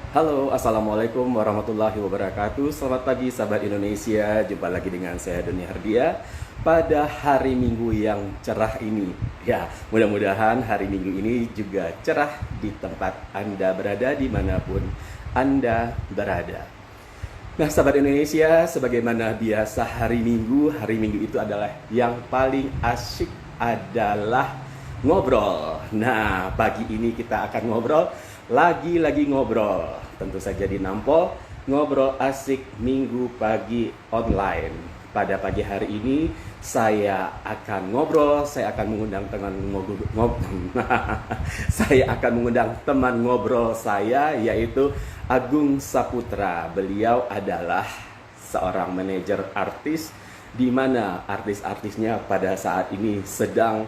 Halo, Assalamualaikum warahmatullahi wabarakatuh. Selamat pagi sahabat Indonesia. Jumpa lagi dengan saya Doni Hardia pada hari Minggu yang cerah ini. Ya, mudah-mudahan hari Minggu ini juga cerah di tempat Anda berada dimanapun Anda berada. Nah, sahabat Indonesia, sebagaimana biasa hari Minggu itu adalah yang paling asyik adalah ngobrol. Nah, pagi ini kita akan ngobrol, lagi-lagi ngobrol. Tentu saja di Nampol, ngobrol asik Minggu pagi online. Pada pagi hari ini saya akan ngobrol, saya akan mengundang teman saya akan mengundang teman ngobrol saya yaitu Agung Saputra. Beliau adalah seorang manajer artis di mana artis-artisnya pada saat ini sedang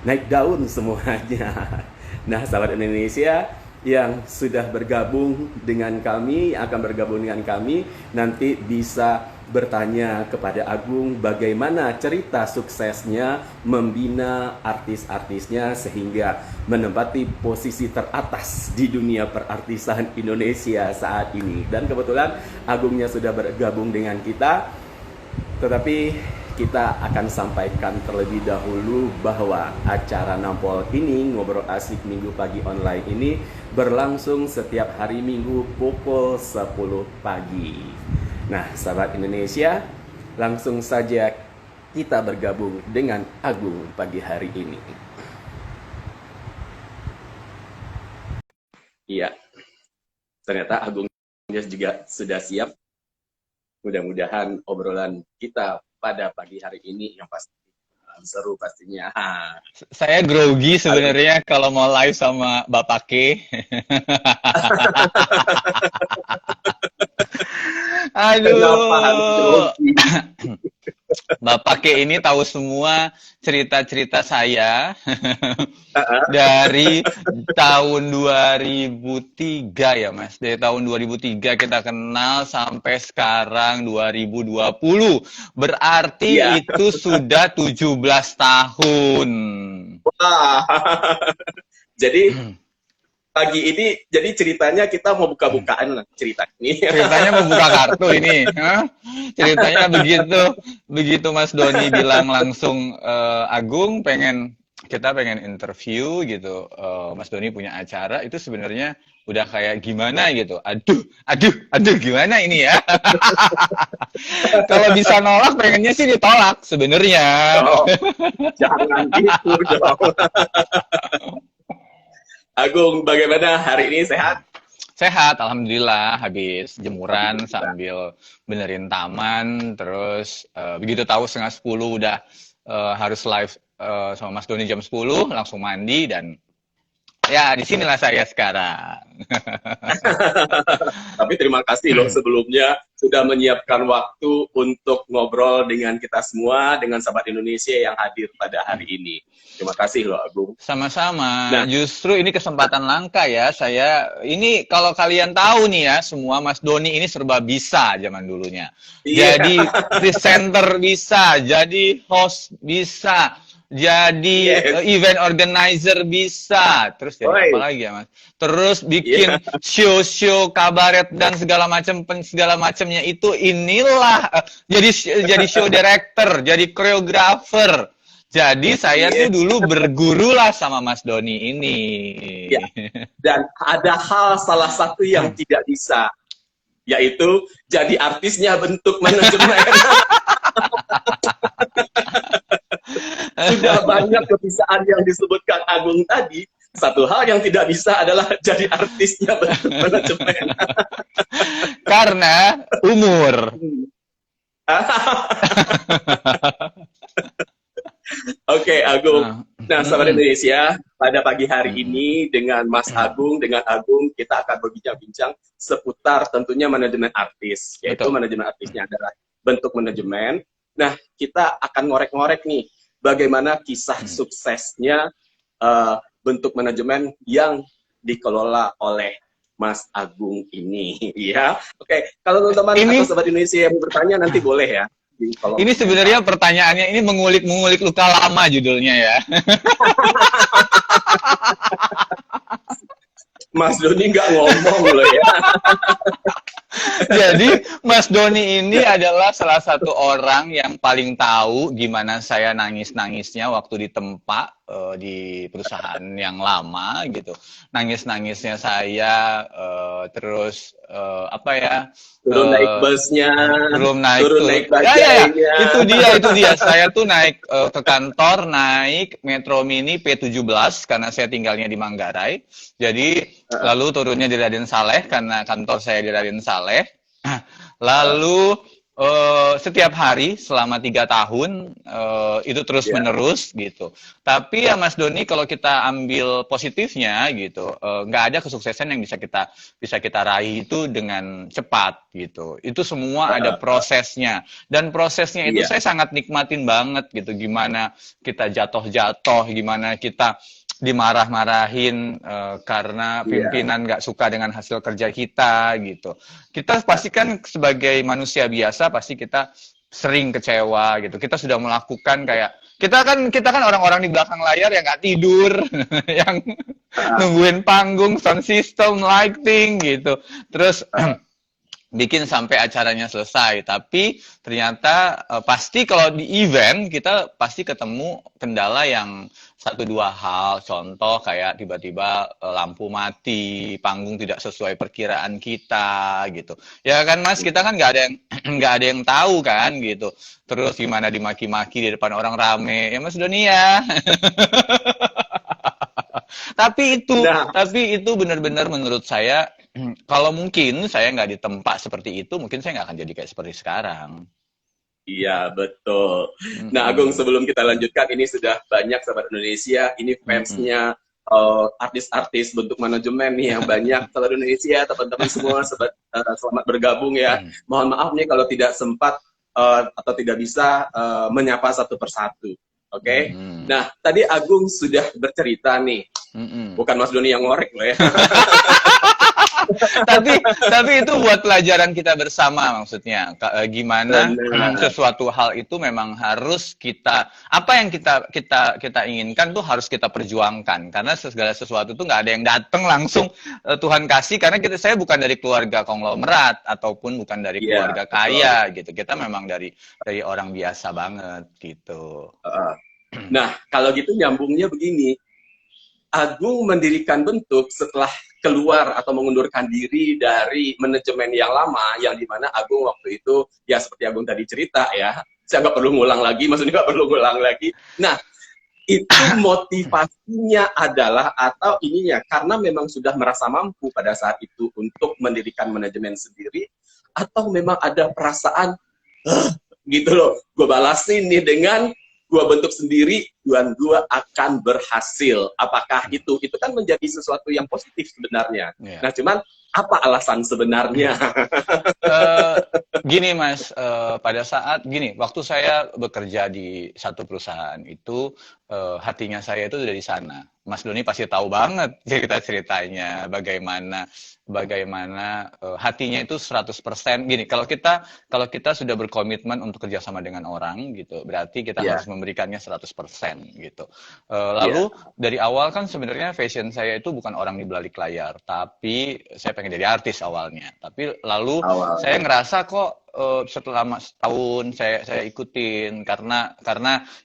naik daun semuanya. Nah, sahabat Indonesia yang sudah bergabung dengan kami, akan bergabung dengan kami, nanti bisa bertanya kepada Agung bagaimana cerita suksesnya membina artis-artisnya sehingga menempati posisi teratas di dunia perartisan Indonesia saat ini. Dan kebetulan Agungnya sudah bergabung dengan kita, tetapi kita akan sampaikan terlebih dahulu bahwa acara Nampol ini, Ngobrol Asik Minggu Pagi Online ini berlangsung setiap hari Minggu pukul 10 pagi. Nah, sahabat Indonesia, langsung saja kita bergabung dengan Agung pagi hari ini. Iya, ternyata Agungnya juga sudah siap. Mudah-mudahan obrolan kita pada pagi hari ini yang pasti seru pastinya. Saya grogi Halo. sebenarnya kalau mau live sama Bapak K. Kenapa harus Aduh, grogi? Bapak K ini tahu semua cerita-cerita saya dari tahun 2003 ya Mas. Dari tahun 2003 kita kenal sampai sekarang 2020. Iya. Berarti itu sudah 17 tahun. Wah. Jadi pagi ini jadi ceritanya kita mau buka-bukaan cerita ini. Ceritanya membuka kartu ini, hah? Ceritanya begitu, begitu Mas Doni bilang langsung Agung kita pengen interview gitu, Mas Doni punya acara itu sebenarnya udah kayak gimana gitu. Aduh, gimana ini ya? Kalau bisa nolak pengennya sih ditolak sebenarnya. Oh, jangan gitu dong. Agung, bagaimana hari ini sehat? Sehat, alhamdulillah. Habis jemuran sambil benerin taman, terus begitu tahu setengah 10 udah harus live sama Mas Doni jam 10, langsung mandi dan ya disinilah saya sekarang. Tapi terima kasih loh sebelumnya sudah menyiapkan waktu untuk ngobrol dengan kita semua, dengan sahabat Indonesia yang hadir pada hari ini. Terima kasih loh, Agung. Sama-sama. Nah, Justru ini kesempatan langka ya. Ini kalau kalian tahu nih ya, semua Mas Doni ini serba bisa zaman dulunya. iya, Jadi presenter bisa, jadi host bisa, jadi yes, event organizer bisa. Terus jadi apa oi, lagi ya, Mas? Terus iya, bikin show-show kabaret dan segala macamnya itu inilah jadi show director, jadi koreografer. Jadi saya tuh yes, dulu berguru lah sama Mas Doni ini. ya. Dan ada hal salah satu yang tidak bisa, yaitu jadi artisnya bentuk manajemen. Sudah banyak kebisaan yang disebutkan Agung tadi. Satu hal yang tidak bisa adalah jadi artisnya bentuk manajemen. Karena umur. Oke, Agung. Nah, Nah, sahabat Indonesia, pada pagi hari ini dengan Mas Agung, dengan Agung, kita akan berbincang-bincang seputar tentunya manajemen artis, yaitu betul. manajemen artisnya adalah bentuk manajemen. Nah, kita akan ngorek-ngorek nih, bagaimana kisah suksesnya bentuk manajemen yang dikelola oleh Mas Agung ini, ya. Oke, kalau teman-teman atau Ini sahabat Indonesia yang mau bertanya nanti boleh ya di kolom ini komentar. sebenarnya pertanyaannya ini mengulik-mengulik luka lama judulnya ya. Mas Doni nggak ngomong loh ya. Jadi Mas Doni ini adalah salah satu orang yang paling tahu gimana saya nangis-nangisnya waktu ditempa di perusahaan yang lama gitu. Nangis-nangisnya saya terus apa ya? Turun naik eh, busnya, Belum naik turun tuh. naik Ya, ya, ya. bajainya. Itu dia. Saya tuh naik ke kantor, naik Metro Mini P17 karena saya tinggalnya di Manggarai. Jadi Heeh, lalu turunnya di Raden Saleh karena kantor saya di Raden Saleh. heeh, Lalu setiap hari selama 3 tahun itu terus ya, menerus gitu. Tapi ya Mas Doni kalau kita ambil positifnya gitu, nggak ada kesuksesan yang bisa kita raih itu dengan cepat gitu. Itu semua ada heeh, prosesnya dan prosesnya itu iya, saya sangat nikmatin banget gitu. Gimana kita jatuh-jatuh, gimana kita dimarah-marahin karena iya, pimpinan nggak suka dengan hasil kerja kita gitu. Kita pasti kan sebagai manusia biasa pasti kita sering kecewa gitu. Kita sudah melakukan kayak kita kan orang-orang di belakang layar yang nggak tidur, yang heeh, nungguin panggung, sound system, lighting gitu. Terus heeh, bikin sampai acaranya selesai. Tapi ternyata pasti kalau di event kita pasti ketemu kendala yang satu dua hal. Contoh kayak tiba-tiba lampu mati, panggung tidak sesuai perkiraan kita gitu. Ya kan Mas, kita kan nggak ada yang nggak ada yang tahu kan gitu. Terus gimana dimaki-maki di depan orang rame. Ya Mas Doni ya. Tapi itu, nah, tapi itu benar-benar menurut saya, kalau mungkin saya nggak ditempa seperti itu, mungkin saya nggak akan jadi kayak seperti sekarang. iya betul. Nah, Agung, Mm-mm. sebelum kita lanjutkan, ini sudah banyak sahabat Indonesia, ini Mm-mm. fansnya artis-artis bentuk manajemen nih yang banyak sahabat Indonesia, teman-teman semua, selamat bergabung ya. Mohon maaf nih kalau tidak sempat atau tidak bisa menyapa satu persatu. Oke. Mm-mm. Nah, tadi Agung sudah bercerita nih, Mm-mm. bukan Mas Doni yang ngorek loh ya. Tapi itu buat pelajaran kita bersama maksudnya. Gimana Benar. sesuatu hal itu memang harus kita apa yang kita inginkan tuh harus kita perjuangkan karena segala sesuatu tuh nggak ada yang datang langsung Tuhan kasih karena saya bukan dari keluarga konglomerat ataupun bukan dari Iya, keluarga betul. kaya gitu. Kita memang dari orang biasa banget gitu. Uh, Nah, kalau gitu nyambungnya begini. Agung mendirikan bentuk setelah keluar atau mengundurkan diri dari manajemen yang lama, yang dimana Agung waktu itu, ya seperti Agung tadi cerita ya, saya nggak perlu ngulang lagi, maksudnya nggak perlu ngulang lagi. Nah, itu motivasinya adalah atau ininya karena memang sudah merasa mampu pada saat itu untuk mendirikan manajemen sendiri atau memang ada perasaan gitu loh, gue balasin nih dengan gue bentuk sendiri dan gue akan berhasil. Apakah itu kan menjadi sesuatu yang positif sebenarnya. Ya. Nah, cuman apa alasan sebenarnya? Eh, Gini Mas, pada saat gini, waktu saya bekerja di satu perusahaan itu hatinya saya itu dari sana. Mas Doni pasti tahu banget cerita-ceritanya, bagaimana bagaimana hatinya itu 100% gini. Kalau kita sudah berkomitmen untuk kerjasama dengan orang gitu, berarti kita harus Ya, memberikannya 100% gitu. ya, Lalu dari awal kan sebenarnya fashion saya itu bukan orang di balik layar, tapi saya pengen jadi artis awalnya. Tapi lalu saya awalnya. ngerasa kok setelah setahun saya ikutin karena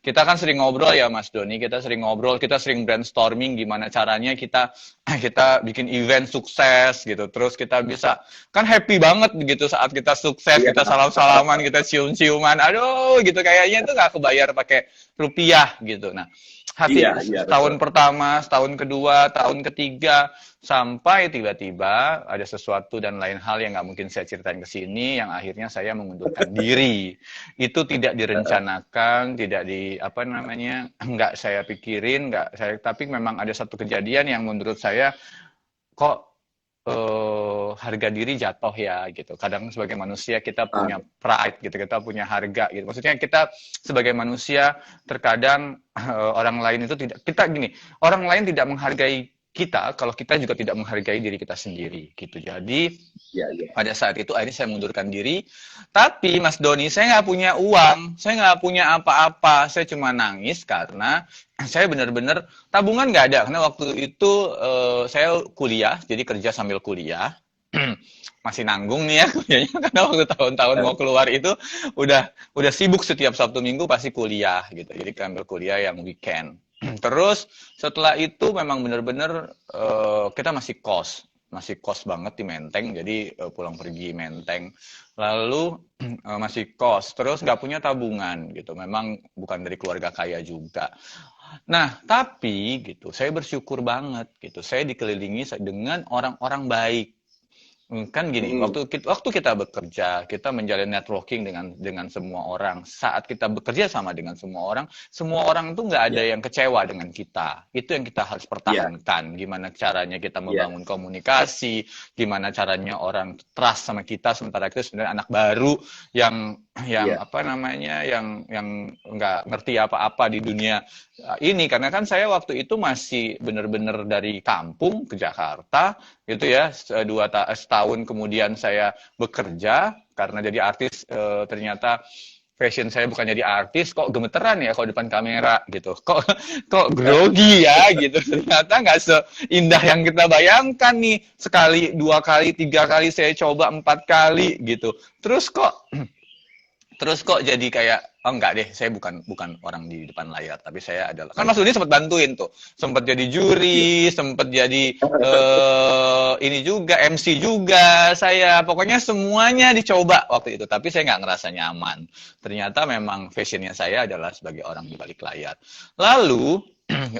kita kan sering ngobrol ya Mas Doni, kita sering ngobrol, kita sering brainstorming gimana caranya kita kita bikin event sukses gitu. Terus kita bisa kan happy banget begitu saat kita sukses, Iya, kita salam-salaman, kita cium-ciuman. Aduh gitu kayaknya itu nggak kebayar pakai rupiah gitu. Nah, iya, hati iya betul. setahun pertama, setahun kedua, tahun ketiga, sampai tiba-tiba ada sesuatu dan lain hal yang nggak mungkin saya ceritain ke sini, yang akhirnya saya mengundurkan diri. Itu tidak direncanakan, tidak apa namanya, nggak saya pikirin, nggak saya, tapi memang ada satu kejadian yang menurut saya kok harga diri jatuh ya gitu. Kadang sebagai manusia kita Ah, punya pride gitu, kita punya harga gitu. Maksudnya kita sebagai manusia terkadang orang lain itu tidak kita gini, orang lain tidak menghargai kita kalau kita juga tidak menghargai diri kita sendiri gitu. Jadi Ya, ya. pada saat itu akhirnya saya mundurkan diri. Tapi Mas Doni, saya nggak punya uang, saya nggak punya apa-apa, saya cuma nangis karena saya benar-benar tabungan nggak ada. Karena waktu itu saya kuliah, jadi kerja sambil kuliah. Masih nanggung nih ya kuliahnya karena waktu tahun-tahun mau keluar itu udah sibuk setiap Sabtu Minggu pasti kuliah gitu. Jadi ambil kuliah yang weekend. Terus setelah itu memang benar-benar kita masih kos banget di Menteng, jadi pulang pergi Menteng, lalu masih kos, terus nggak punya tabungan gitu, memang bukan dari keluarga kaya juga. Nah, tapi gitu, saya bersyukur banget gitu, saya dikelilingi dengan orang-orang baik. Kan gini, Mm-mm. waktu kita bekerja, kita menjalin networking dengan semua orang. Saat kita bekerja sama dengan semua orang tuh nggak ada Ya, yang kecewa dengan kita. Itu yang kita harus ya, pertahankan. Gimana caranya kita ya, membangun komunikasi, gimana caranya orang trust sama kita, sementara kita sebenarnya anak baru yang ya. apa namanya, yang nggak ngerti apa-apa di dunia ini. Karena kan saya waktu itu masih benar-benar dari kampung ke Jakarta gitu ya, setahun kemudian saya bekerja karena jadi artis, ternyata fashion saya bukan jadi artis, kok gemeteran ya kalau depan kamera gitu, kok grogi ya gitu, ternyata nggak seindah yang kita bayangkan nih, sekali, dua kali, tiga kali saya coba, empat kali gitu, Terus kok jadi kayak, oh enggak deh, saya bukan orang di depan layar, tapi saya adalah, kan Mas Dudi sempat bantuin tuh, sempat jadi Iya. juri, sempat jadi ini juga, MC juga, saya pokoknya semuanya dicoba waktu itu, tapi saya nggak ngerasa nyaman. Ternyata memang fashionnya saya adalah sebagai orang di balik layar. Lalu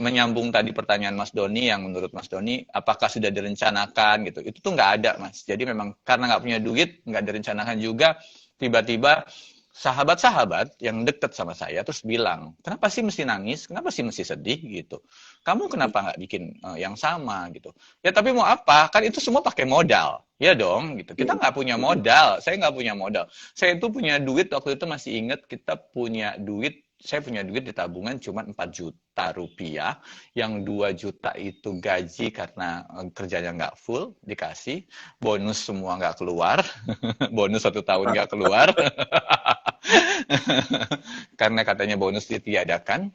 menyambung tadi pertanyaan Mas Doni, yang menurut Mas Doni apakah sudah direncanakan gitu, itu tuh nggak ada Mas. Jadi memang karena nggak punya duit, nggak direncanakan juga, tiba-tiba sahabat-sahabat yang deket sama saya terus bilang, kenapa sih mesti nangis, kenapa sih mesti sedih gitu, kamu kenapa nggak bikin yang sama gitu. Ya tapi mau apa, kan itu semua pakai modal ya dong gitu, kita nggak punya modal, saya nggak punya modal, saya itu punya duit waktu itu, masih inget, saya punya duit di tabungan cuma 4 juta rupiah, yang 2 juta itu gaji karena kerjanya nggak full, dikasih, bonus semua nggak keluar, bonus 1 tahun nggak keluar, karena katanya bonus ditiadakan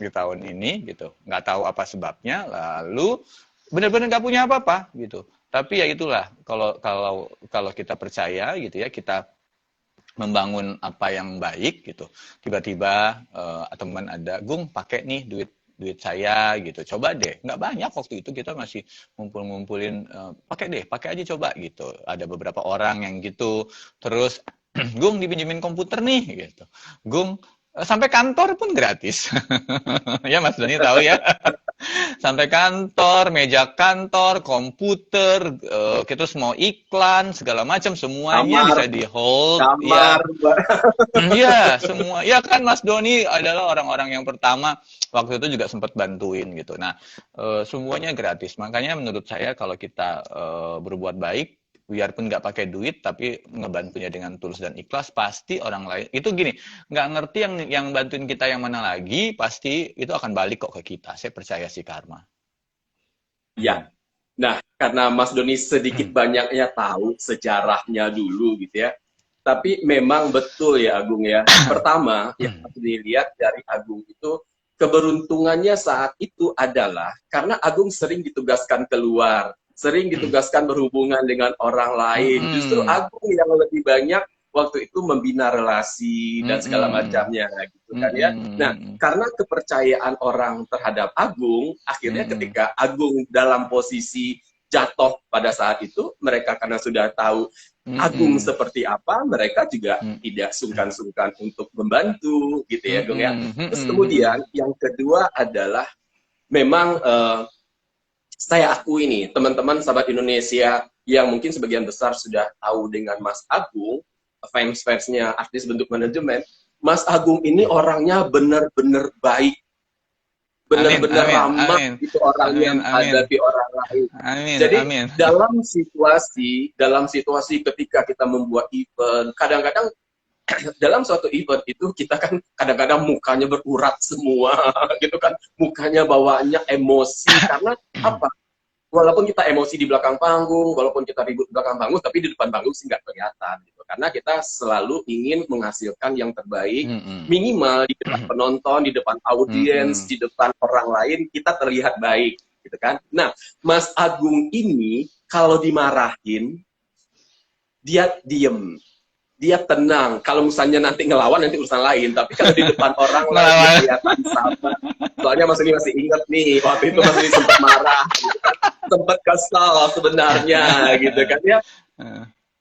di tahun ini gitu, nggak tahu apa sebabnya, lalu benar-benar nggak punya apa-apa gitu. Tapi ya itulah, kalau kalau kalau kita percaya gitu ya, kita membangun apa yang baik gitu, tiba-tiba teman ada, Gung pakai nih duit duit saya gitu, coba deh, nggak banyak waktu itu, kita masih ngumpulin, pakai aja coba gitu, ada beberapa orang yang gitu, terus Gung dipinjemin komputer nih gitu, Gung sampai kantor pun gratis. Ya Mas Doni tahu ya, sampai kantor, meja kantor, komputer, kita mau iklan segala macam, semuanya Kamar, bisa di hold kamar, ya. Iya, semua. Ya kan Mas Doni adalah orang-orang yang pertama waktu itu juga sempat bantuin gitu. Nah, semuanya gratis. Makanya menurut saya kalau kita berbuat baik, biarpun nggak pakai duit, tapi ngebantunya dengan tulus dan ikhlas, pasti orang lain itu gini, nggak ngerti yang bantuin kita yang mana lagi, pasti itu akan balik kok ke kita. Saya percaya sih karma. ya. Nah, karena Mas Doni sedikit banyaknya tahu sejarahnya dulu gitu ya. Tapi memang betul ya Agung ya. Pertama, yang harus dilihat dari Agung itu keberuntungannya saat itu adalah karena Agung sering ditugaskan keluar, sering ditugaskan berhubungan dengan orang lain. Justru Mm-mm. Agung yang lebih banyak waktu itu membina relasi dan segala Mm-mm. macamnya gitu kan ya. Nah, Mm-mm. karena kepercayaan orang terhadap Agung, akhirnya Mm-mm. ketika Agung dalam posisi jatuh pada saat itu, mereka karena sudah tahu Agung Mm-mm. seperti apa, mereka juga Mm-mm. tidak sungkan-sungkan untuk membantu, gitu ya, Gung ya. Mm-mm. Terus Mm-mm. kemudian yang kedua adalah memang saya akui nih, teman-teman sahabat Indonesia yang mungkin sebagian besar sudah tahu dengan Mas Agung, fans-fansnya artis bentuk manajemen, Mas Agung ini orangnya benar-benar baik, Amin, benar-benar amin, ramah amin, itu orangnya amin, amin, menghadapi orang lain. amin, Jadi amin. dalam situasi ketika kita membuat event, kadang-kadang dalam suatu event itu kita kan kadang-kadang mukanya berurat semua gitu kan, mukanya bawaannya emosi karena apa? walaupun kita emosi di belakang panggung, walaupun kita ribut di belakang panggung, tapi di depan panggung sih nggak kelihatan gitu. Karena kita selalu ingin menghasilkan yang terbaik, minimal di depan penonton, di depan audiens, di depan orang lain kita terlihat baik, gitu kan. Nah, Mas Agung ini kalau dimarahin dia diem, dia tenang. Kalau misalnya nanti ngelawan nanti urusan lain, tapi kalau di depan orang lain dia kelihatan sabar. Soalnya Mas Uli masih ingat nih, waktu itu Mas Uli sempat marah, gitu kan. Sempat kesal sebenarnya, gitu kan ya.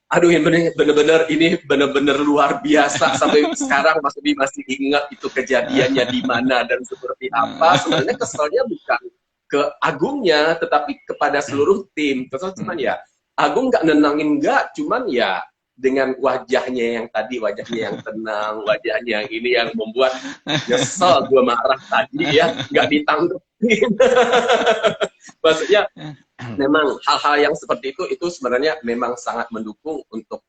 Aduh, ini bener-bener luar biasa. Sampai sekarang Mas Uli masih ingat itu kejadiannya di mana dan seperti apa. Sebenarnya kesalnya bukan ke Agungnya, tetapi kepada seluruh tim. Kesal cuman ya, Agung nggak nenangin nggak, cuman ya dengan wajahnya yang tadi, wajahnya yang tenang, wajahnya yang ini yang membuat nyesel gue marah tadi ya, nggak ditanggepin. Maksudnya memang hal-hal yang seperti itu sebenarnya memang sangat mendukung untuk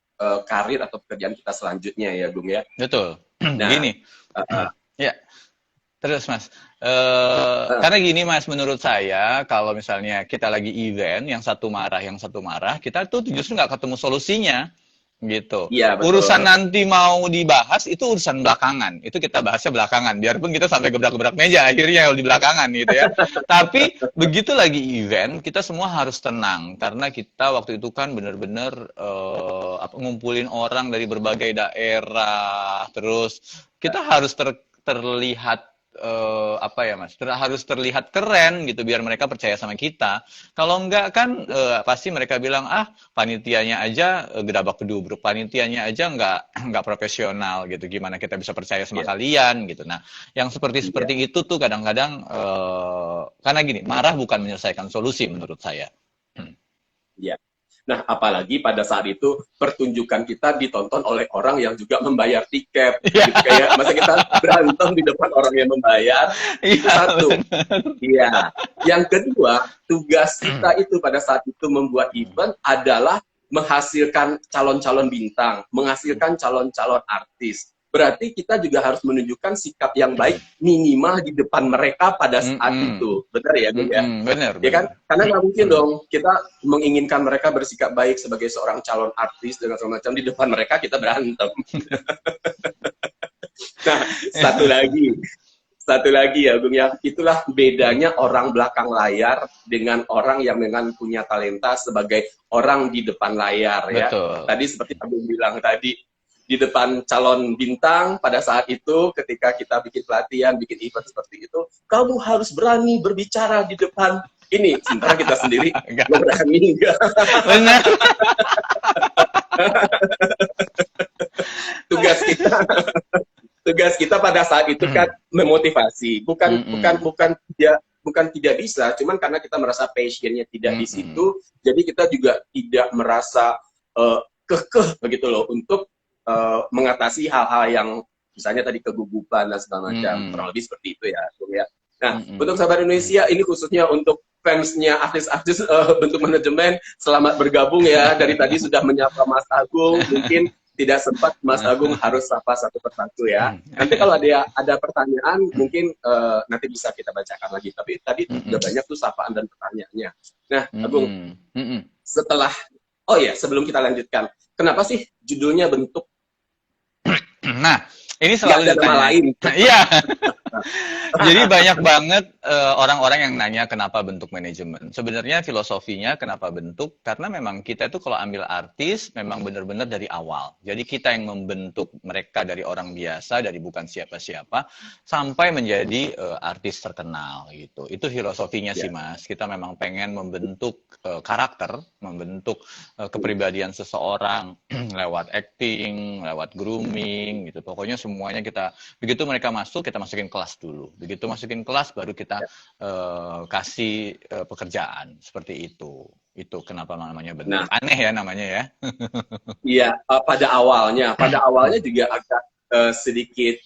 karir atau pekerjaan kita selanjutnya ya, Bung ya. Betul. Nah, Gini, ya. Terus Mas, karena gini Mas, menurut saya kalau misalnya kita lagi event, yang satu marah, kita tuh justru nggak ketemu solusinya. Gitu. Iya, betul. Urusan nanti mau dibahas itu urusan belakangan. Itu kita bahasnya belakangan. Biarpun kita sampai gebrak-gebrak meja akhirnya di belakangan gitu ya. Tapi begitu lagi event, kita semua harus tenang karena kita waktu itu kan benar-benar ngumpulin orang dari berbagai daerah. Terus kita harus terlihat apa ya Mas, harus terlihat keren gitu biar mereka percaya sama kita. Kalau enggak kan pasti mereka bilang panitianya aja gedabak gedubuk, panitianya aja enggak profesional gitu. Gimana kita bisa percaya sama kalian gitu. Nah, yang seperti itu tuh kadang-kadang karena gini, marah bukan menyelesaikan solusi menurut saya. Iya. Nah, apalagi pada saat itu pertunjukan kita ditonton oleh orang yang juga membayar tiket. Gitu, kayak masa kita berantem di depan orang yang membayar. Satu. Iya. Yang kedua, tugas kita itu pada saat itu membuat event adalah menghasilkan calon-calon bintang, menghasilkan calon-calon artis. Berarti kita juga harus menunjukkan sikap yang baik minimal di depan mereka pada saat itu. Benar ya, Bung ya? Benar. Ya kan? Karena nggak mungkin dong kita menginginkan mereka bersikap baik sebagai seorang calon artis dengan segala macam di depan mereka kita berantem. Nah, satu lagi ya, Bung ya. Itulah bedanya orang belakang layar dengan orang yang memang punya talenta sebagai orang di depan layar ya. Betul. Tadi seperti Agung bilang tadi, di depan calon bintang pada saat itu ketika kita bikin pelatihan, bikin event seperti itu, kamu harus berani berbicara di depan ini. Sementara kita sendiri nggak berani. Benar. Tugas kita pada saat itu kan memotivasi, bukan tidak bisa, cuman karena kita merasa passionnya tidak di situ, jadi kita juga tidak merasa kekeh begitu loh untuk mengatasi hal-hal yang misalnya tadi kegugupan dan segala macam, kurang lebih seperti itu ya, Bung ya. Nah, untuk sahabat Indonesia ini khususnya untuk fansnya artis-artis bentuk manajemen, selamat bergabung ya. Dari tadi sudah menyapa Mas Agung, mungkin tidak sempat Mas Agung harus sapa satu persatu ya. Nanti kalau ada pertanyaan mungkin nanti bisa kita bacakan lagi. Tapi tadi sudah banyak tuh sapaan dan pertanyaannya. Nah, Agung, sebelum kita lanjutkan, kenapa sih judulnya bentuk? Nah, ini selalu ada nama lain. Iya. Jadi banyak banget orang-orang yang nanya kenapa bentuk manajemen. Sebenarnya filosofinya kenapa bentuk? Karena memang kita itu kalau ambil artis memang benar-benar dari awal. Jadi kita yang membentuk mereka dari orang biasa, dari bukan siapa-siapa, sampai menjadi artis terkenal gitu. Itu filosofinya sih Mas. Kita memang pengen membentuk karakter, membentuk kepribadian seseorang lewat acting, lewat grooming gitu. Pokoknya semuanya kita, begitu mereka masuk, kita masukin kelas dulu. Begitu masukin kelas, baru kita kasih pekerjaan. Seperti itu. Itu kenapa namanya bentuk. Aneh ya namanya ya. Iya, pada awalnya juga agak sedikit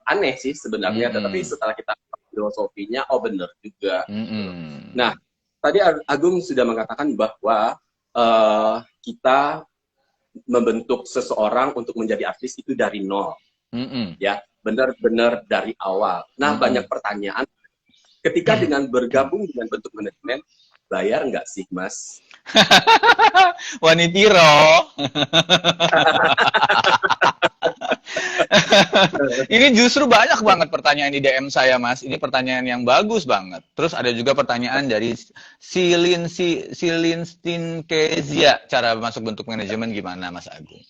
aneh sih sebenarnya. Tetapi setelah kita filosofinya, benar juga. Nah, tadi Agung sudah mengatakan bahwa kita membentuk seseorang untuk menjadi artis itu dari nol. Ya, benar-benar dari awal. Nah, banyak pertanyaan ketika dengan bergabung dengan bentuk manajemen, bayar nggak sih, Mas? Wanitiro. Ini justru banyak banget pertanyaan di DM saya, Mas. Ini pertanyaan yang bagus banget. Terus ada juga pertanyaan dari Silinstin Kezia, cara masuk bentuk manajemen gimana, Mas Agung?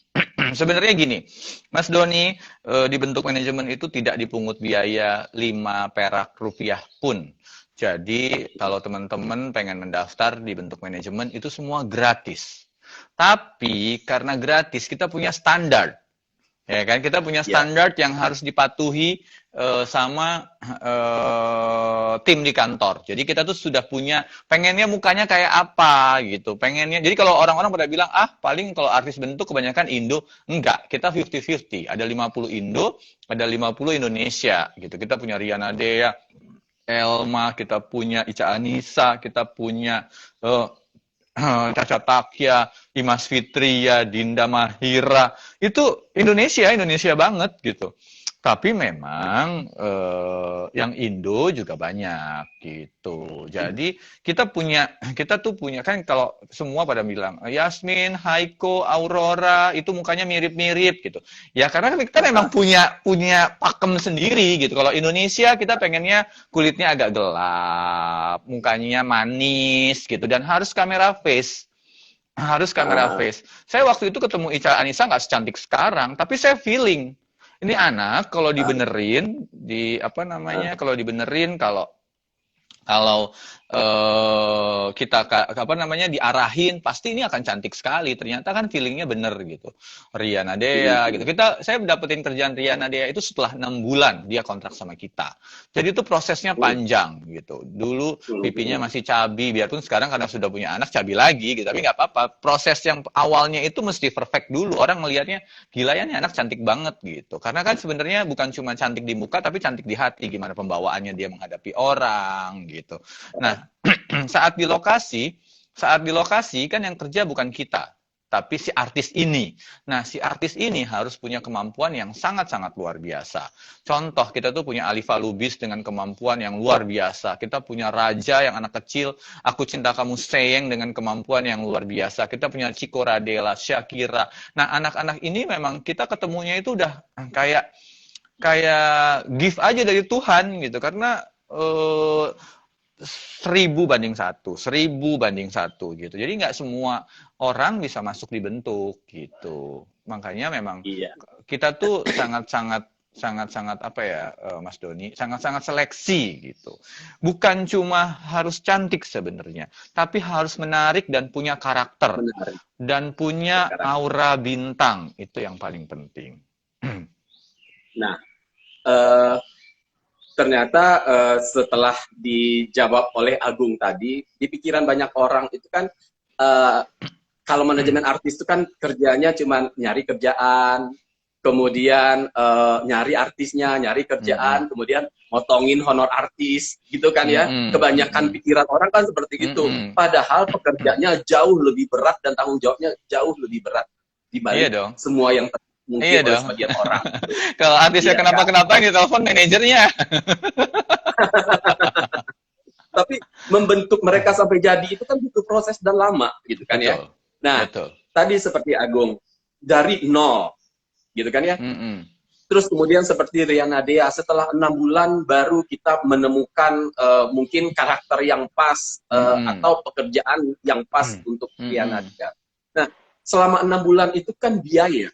Sebenarnya gini, Mas Doni, di bentuk manajemen itu tidak dipungut biaya 5 perak rupiah pun. Jadi kalau teman-teman pengen mendaftar di bentuk manajemen itu semua gratis. Tapi karena gratis kita punya standar. Ya kan, kita punya standar yang harus dipatuhi sama tim di kantor. Jadi kita tuh sudah punya, pengennya mukanya kayak apa gitu. Pengennya, jadi kalau orang-orang pada bilang, paling kalau artis bentuk kebanyakan Indo. Enggak, kita 50-50. Ada 50 Indo, ada 50 Indonesia gitu. Kita punya Riana Dea, Elma, kita punya Ica Anissa, kita punya Caca Takya, Imas Fitria, Dinda Mahira, itu Indonesia banget gitu. Tapi memang yang Indo juga banyak gitu. Jadi kita tuh punya kan, kalau semua pada bilang Yasmin, Haiko, Aurora itu mukanya mirip-mirip gitu. Ya karena kita memang punya pakem sendiri gitu. Kalau Indonesia kita pengennya kulitnya agak gelap, mukanya manis gitu, dan harus kamera face. Harus kamera face. Saya waktu itu ketemu Ica Anissa nggak secantik sekarang, tapi saya feeling ini anak kalau dibenerin, kalau dibenerin, kalau kita diarahin, pasti ini akan cantik sekali. Ternyata kan feelingnya bener gitu. Riana Dea gitu. Saya dapetin kerjaan Riana Dea itu setelah 6 bulan dia kontrak sama kita. Jadi itu prosesnya panjang gitu. Dulu pipinya masih cabi, biarpun sekarang karena sudah punya anak cabi lagi gitu. Tapi nggak apa-apa. Proses yang awalnya itu mesti perfect dulu. Orang melihatnya, gila ya nih anak cantik banget gitu. Karena kan sebenarnya bukan cuma cantik di muka, tapi cantik di hati. Gimana pembawaannya dia menghadapi orang gitu. Nah, saat di lokasi kan yang kerja bukan kita, tapi si artis ini. Nah, si artis ini harus punya kemampuan yang sangat-sangat luar biasa. Contoh, kita tuh punya Alifa Lubis dengan kemampuan yang luar biasa. Kita punya Raja yang anak kecil, Aku Cinta Kamu Sayang dengan kemampuan yang luar biasa. Kita punya Chico Radela, Shakira. Nah, anak-anak ini memang kita ketemunya itu udah kayak gift aja dari Tuhan gitu. Karena 1000 banding 1 gitu. Jadi nggak semua orang bisa masuk di bentuk gitu. Makanya memang kita tuh sangat Mas Doni, sangat seleksi gitu. Bukan cuma harus cantik sebenarnya, tapi harus menarik dan punya karakter. Dan punya aura bintang, itu yang paling penting. Nah, ternyata setelah dijawab oleh Agung tadi, di pikiran banyak orang itu kan kalau manajemen artis itu kan kerjanya cuma nyari kerjaan, kemudian nyari artisnya, nyari kerjaan, kemudian motongin honor artis, gitu kan ya. Kebanyakan pikiran orang kan seperti itu. Padahal pekerjaannya jauh lebih berat dan tanggung jawabnya jauh lebih berat dibalik semua yang mungkin oleh sebagian orang. Kalau artisnya kenapa-kenapa yang ditelepon manajernya. Tapi membentuk mereka sampai jadi itu kan butuh proses dan lama gitu kan ya. Nah, tadi seperti Agung dari nol gitu kan ya. Terus kemudian seperti Riana Dea, setelah 6 bulan baru kita menemukan mungkin karakter yang pas atau pekerjaan yang pas untuk Riana Dea. Nah, selama 6 bulan itu kan biaya.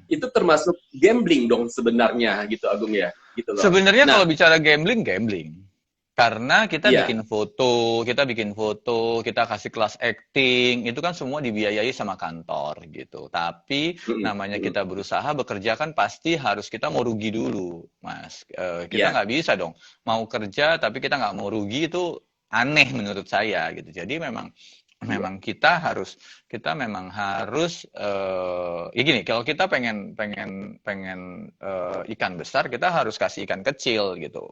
Itu termasuk gambling dong sebenarnya gitu Agung ya, gitu loh. Sebenarnya kalau bicara gambling, karena kita bikin foto, kita kasih kelas acting, itu kan semua dibiayai sama kantor gitu. Tapi namanya kita berusaha bekerja kan pasti harus kita mau rugi dulu, Mas. Kita nggak bisa dong mau kerja tapi kita nggak mau rugi, itu aneh menurut saya gitu. Jadi memang kita memang harus ya gini, kalau kita pengen ikan besar, kita harus kasih ikan kecil gitu,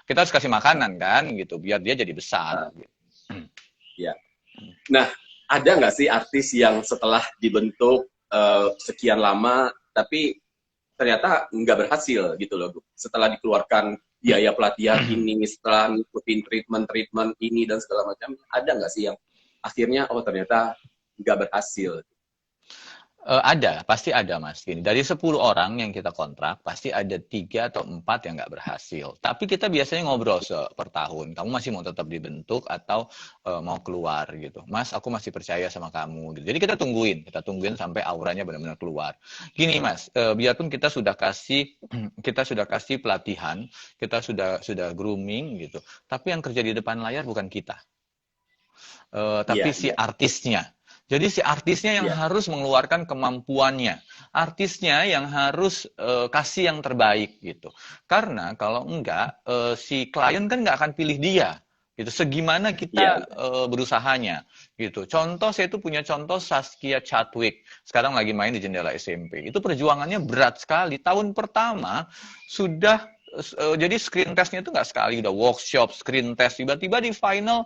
kita harus kasih makanan kan gitu biar dia jadi besar gitu. Nah, ada nggak sih artis yang setelah dibentuk sekian lama tapi ternyata nggak berhasil gitu loh, setelah dikeluarkan biaya pelatihan ini setelah ngikutin treatment ini dan segala macam, ada nggak sih yang akhirnya oh ternyata nggak berhasil? Pasti ada Mas. Gini, dari 10 orang yang kita kontrak, pasti ada 3 atau 4 yang nggak berhasil. Tapi kita biasanya ngobrol per tahun. Kamu masih mau tetap dibentuk atau mau keluar gitu. Mas, aku masih percaya sama kamu. Gitu. Jadi kita tungguin sampai auranya benar-benar keluar. Gini Mas, biarpun kita sudah kasih pelatihan, kita sudah grooming gitu. Tapi yang kerja di depan layar bukan kita. Tapi si artisnya. Jadi si artisnya yang harus mengeluarkan kemampuannya. Artisnya yang harus kasih yang terbaik gitu. Karena kalau enggak, si klien kan nggak akan pilih dia. Gitu. Segimana kita berusahanya gitu. Contoh, saya itu punya contoh Saskia Chadwick. Sekarang lagi main di Jendela SMP. Itu perjuangannya berat sekali. Tahun pertama sudah jadi screen testnya itu nggak sekali, udah workshop, screen test, tiba-tiba di final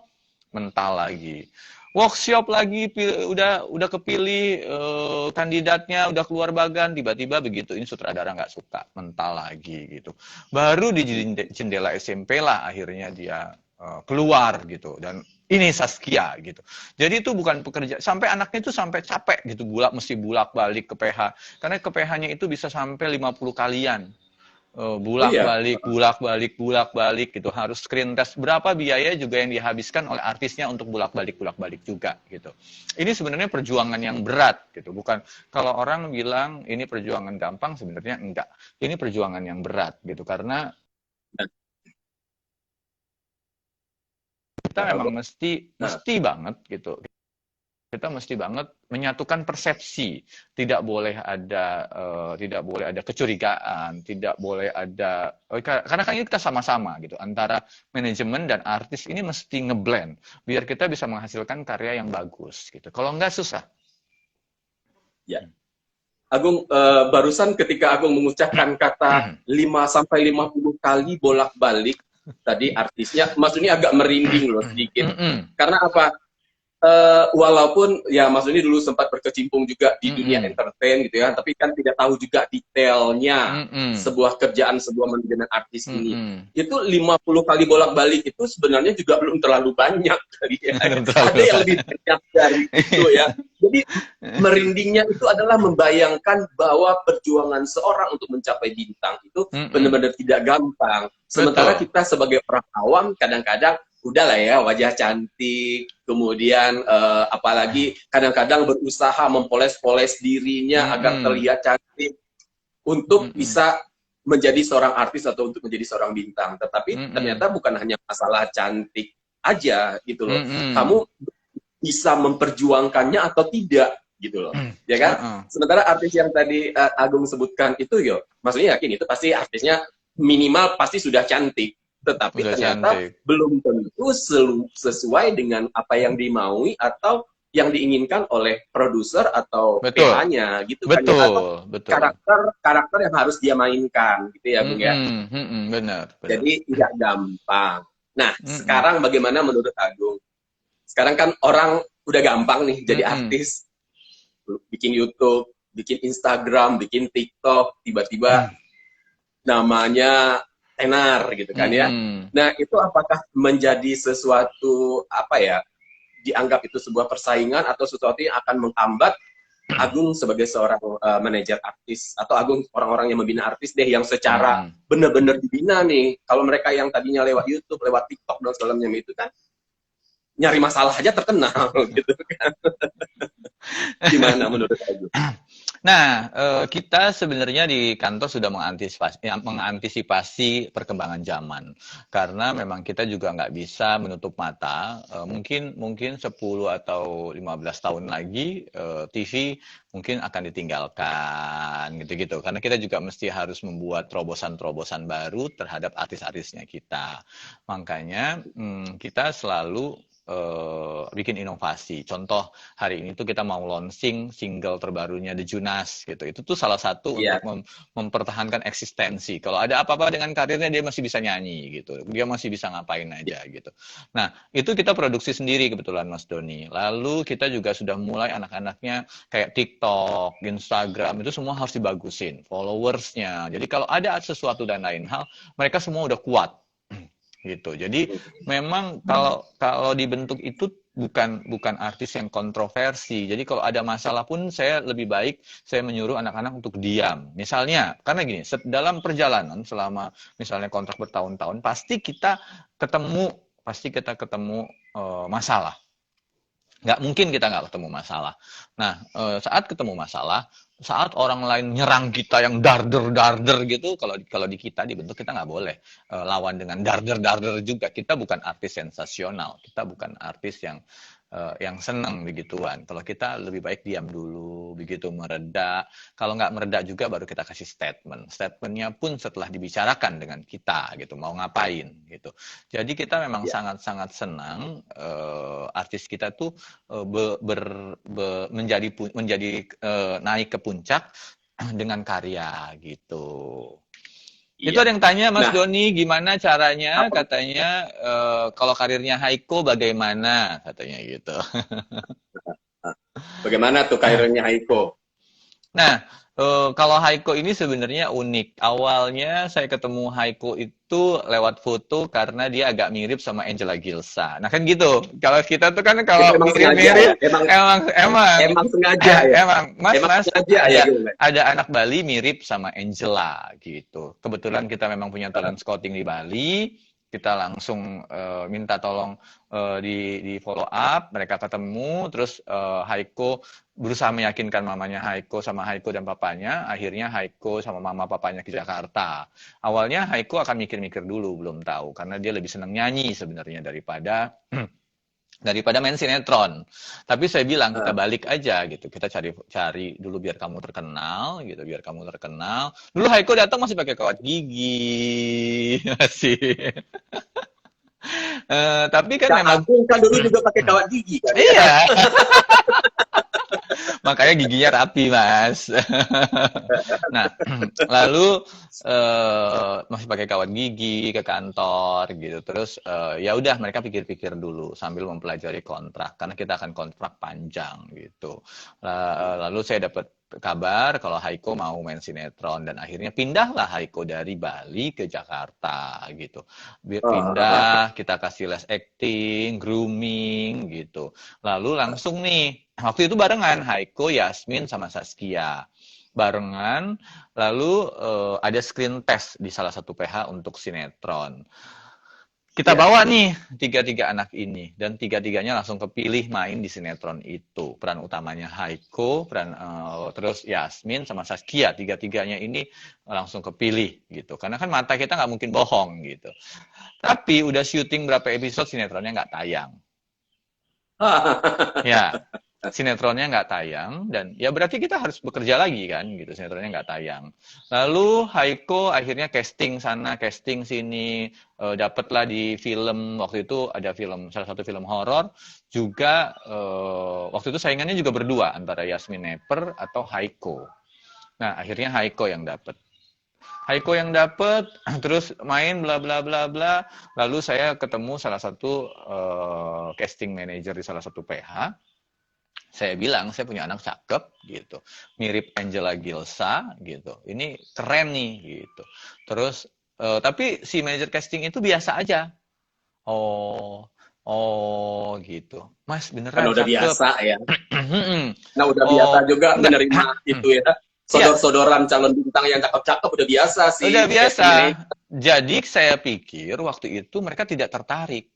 mental lagi, workshop lagi, udah kepilih kandidatnya, udah keluar bagan, tiba-tiba begitu ini sutradara nggak suka, mental lagi gitu. Baru di Jendela SMP lah akhirnya dia keluar gitu. Dan ini Saskia gitu. Jadi itu bukan pekerja, sampai anaknya itu sampai capek gitu, mesti bulak-balik ke PH, karena ke PH-nya itu bisa sampai 50 kalian. Bulak-balik gitu, harus screen test, berapa biaya juga yang dihabiskan oleh artisnya untuk bulak-balik juga gitu. Ini sebenarnya perjuangan yang berat gitu, bukan kalau orang bilang ini perjuangan gampang, sebenarnya enggak, ini perjuangan yang berat gitu, karena kita memang mesti banget gitu. Kita mesti banget menyatukan persepsi, tidak boleh ada kecurigaan, tidak boleh ada, karena kan ini kita sama-sama gitu, antara manajemen dan artis ini mesti ngeblend biar kita bisa menghasilkan karya yang bagus gitu. Kalau enggak susah. Ya. Agung, barusan ketika Agung mengucapkan kata 5-50 kali bolak-balik tadi artisnya, maksudnya agak merinding loh sedikit. Karena apa? Walaupun ya Mas Doni dulu sempat berkecimpung juga di dunia entertain gitu ya, tapi kan tidak tahu juga detailnya sebuah kerjaan, sebuah manajemen artis ini. Itu 50 kali bolak-balik itu sebenarnya juga belum terlalu banyak kali ya. Ada yang lebih banyak dari itu ya. Jadi merindingnya itu adalah membayangkan bahwa perjuangan seorang untuk mencapai bintang itu benar-benar tidak gampang. Sementara kita sebagai orang awam kadang-kadang udahlah ya, wajah cantik, kemudian apalagi kadang-kadang berusaha mempoles-poles dirinya agar terlihat cantik untuk bisa menjadi seorang artis atau untuk menjadi seorang bintang. Tetapi ternyata bukan hanya masalah cantik aja gitu loh. Kamu bisa memperjuangkannya atau tidak gitu loh. Ya kan? Sementara artis yang tadi Agung sebutkan itu yo, maksudnya yakin itu pasti artisnya minimal pasti sudah cantik. Tetapi ternyata belum tentu sesuai dengan apa yang dimaui atau yang diinginkan oleh produser atau PH-nya gitu kan ya, atau karakter yang harus dia mainkan gitu ya Bung ya. Benar. Jadi tidak gampang. Nah, sekarang bagaimana menurut Agung? Sekarang kan orang udah gampang nih jadi artis, bikin YouTube, bikin Instagram, bikin TikTok, tiba-tiba namanya tenar gitu kan ya. Nah, itu apakah menjadi sesuatu apa ya, dianggap itu sebuah persaingan atau sesuatu yang akan menghambat Agung sebagai seorang manajer artis, atau Agung orang-orang yang membina artis deh yang secara benar-benar dibina nih. Kalau mereka yang tadinya lewat YouTube, lewat TikTok dan segala macam itu kan nyari masalah aja terkenal gitu kan. Gimana menurut Agung? Nah, kita sebenarnya di kantor sudah mengantisipasi perkembangan zaman, karena memang kita juga nggak bisa menutup mata. Mungkin 10 atau 15 tahun lagi TV mungkin akan ditinggalkan gitu-gitu. Karena kita juga mesti harus membuat terobosan-terobosan baru terhadap artis-artisnya kita. Makanya kita selalu bikin inovasi. Contoh hari ini tuh kita mau launching single terbarunya The Jonas gitu. Itu tuh salah satu Iya. untuk mempertahankan eksistensi. Kalau ada apa-apa dengan karirnya dia masih bisa nyanyi gitu. Dia masih bisa ngapain aja gitu. Nah, itu kita produksi sendiri kebetulan Mas Doni. Lalu kita juga sudah mulai anak-anaknya kayak TikTok, Instagram itu semua harus dibagusin followersnya. Jadi kalau ada sesuatu dan lain hal, mereka semua udah kuat gitu. Jadi memang kalau dibentuk itu bukan artis yang kontroversi. Jadi kalau ada masalah pun saya lebih baik saya menyuruh anak-anak untuk diam. Misalnya, karena gini, dalam perjalanan selama misalnya kontrak bertahun-tahun pasti kita ketemu masalah. Nggak mungkin kita nggak ketemu masalah. Nah, saat ketemu masalah, saat orang lain nyerang kita yang darder gitu, kalau di kita dibentuk kita nggak boleh lawan dengan darder juga. Kita bukan artis sensasional, kita bukan artis yang senang begituan. Kalau kita lebih baik diam dulu, begitu mereda. Kalau nggak mereda juga baru kita kasih statement. Statementnya pun setelah dibicarakan dengan kita gitu, mau ngapain gitu. Jadi kita memang sangat-sangat senang artis kita tuh menjadi naik ke puncak dengan karya gitu. Iya. Itu ada yang tanya Mas Nah, Doni, gimana caranya? apa? Katanya kalau karirnya Haiko bagaimana? Katanya gitu. Bagaimana tuh karirnya Haiko? Nah, kalau Haiko ini sebenarnya unik. Awalnya saya ketemu Haiko itu lewat foto karena dia agak mirip sama Angela Gilsa. Nah kan gitu. Kalau kita tuh kan kalau Itu emang sengaja ya? mirip-mirip, Emang sengaja ya? emang Mas sengaja ya, gitu, Mas? ada anak Bali mirip sama Angela gitu. Kebetulan kita memang punya talent scouting di Bali. Kita langsung minta tolong di follow up, mereka ketemu, terus Haiko berusaha meyakinkan mamanya Haiko sama Haiko dan papanya, akhirnya Haiko sama mama papanya ke Jakarta. Awalnya Haiko akan mikir-mikir dulu, belum tahu, karena dia lebih senang nyanyi sebenarnya daripada main sinetron. Tapi saya bilang kita balik aja gitu. Kita cari dulu biar kamu terkenal gitu, biar kamu terkenal. Dulu Haiko datang masih pakai kawat gigi. Masih. Tapi kan Kak memang Agung kan dulu juga pakai kawat gigi kan? iya. Makanya giginya rapi, Mas. Nah, lalu masih pakai kawat gigi ke kantor gitu. Terus ya udah mereka pikir-pikir dulu sambil mempelajari kontrak karena kita akan kontrak panjang gitu. Lalu saya dapat kabar kalau Haiko mau main sinetron dan akhirnya pindahlah Haiko dari Bali ke Jakarta gitu. Pindah, kita kasih les acting, grooming gitu. Lalu langsung nih, waktu itu barengan Haiko, Yasmin sama Saskia. Barengan, lalu ada screen test di salah satu PH untuk sinetron. Kita bawa nih tiga anak ini dan tiga-tiganya langsung kepilih main di sinetron itu. Peran utamanya Haiko, terus Yasmin sama Saskia, tiga-tiganya ini langsung kepilih gitu. Karena kan mata kita nggak mungkin bohong gitu. Tapi udah syuting berapa episode sinetronnya nggak tayang. Ya, sinetronnya nggak tayang dan ya berarti kita harus bekerja lagi kan gitu, sinetronnya nggak tayang. Lalu Haiko akhirnya casting sana casting sini, dapatlah di film. Waktu itu ada salah satu film horor juga, waktu itu saingannya juga berdua antara Yasmin Neper atau Haiko. Nah akhirnya Haiko yang dapet, terus main bla bla bla bla. Lalu saya ketemu salah satu casting manager di salah satu PH. Saya bilang saya punya anak cakep gitu, mirip Angela Gilsa gitu. Ini keren nih gitu. Terus tapi si manajer casting itu biasa aja. Oh gitu. Mas beneran Kan udah cakep. biasa ya. Nah udah biasa juga menerima itu ya. Sodor-sodoran calon bintang yang cakep-cakep udah biasa sih. Udah biasa. Jadi saya pikir waktu itu mereka tidak tertarik.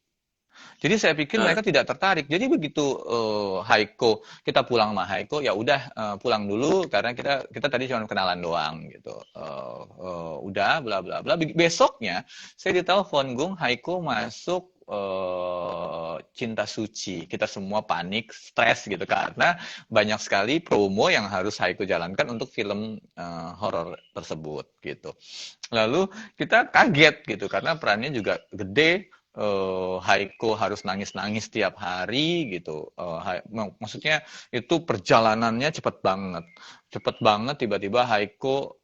Jadi saya pikir mereka tidak tertarik. Jadi begitu Haiko, kita pulang sama Haiko, ya udah pulang dulu karena kita tadi cuma kenalan doang gitu. Udah bla bla bla. Besoknya saya ditelepon, Gung, Haiko masuk Cinta Suci. Kita semua panik, stres gitu karena banyak sekali promo yang harus Haiko jalankan untuk film horor tersebut gitu. Lalu kita kaget gitu karena perannya juga gede. Haiko harus nangis-nangis tiap hari gitu. Maksudnya itu perjalanannya cepet banget tiba-tiba Haiko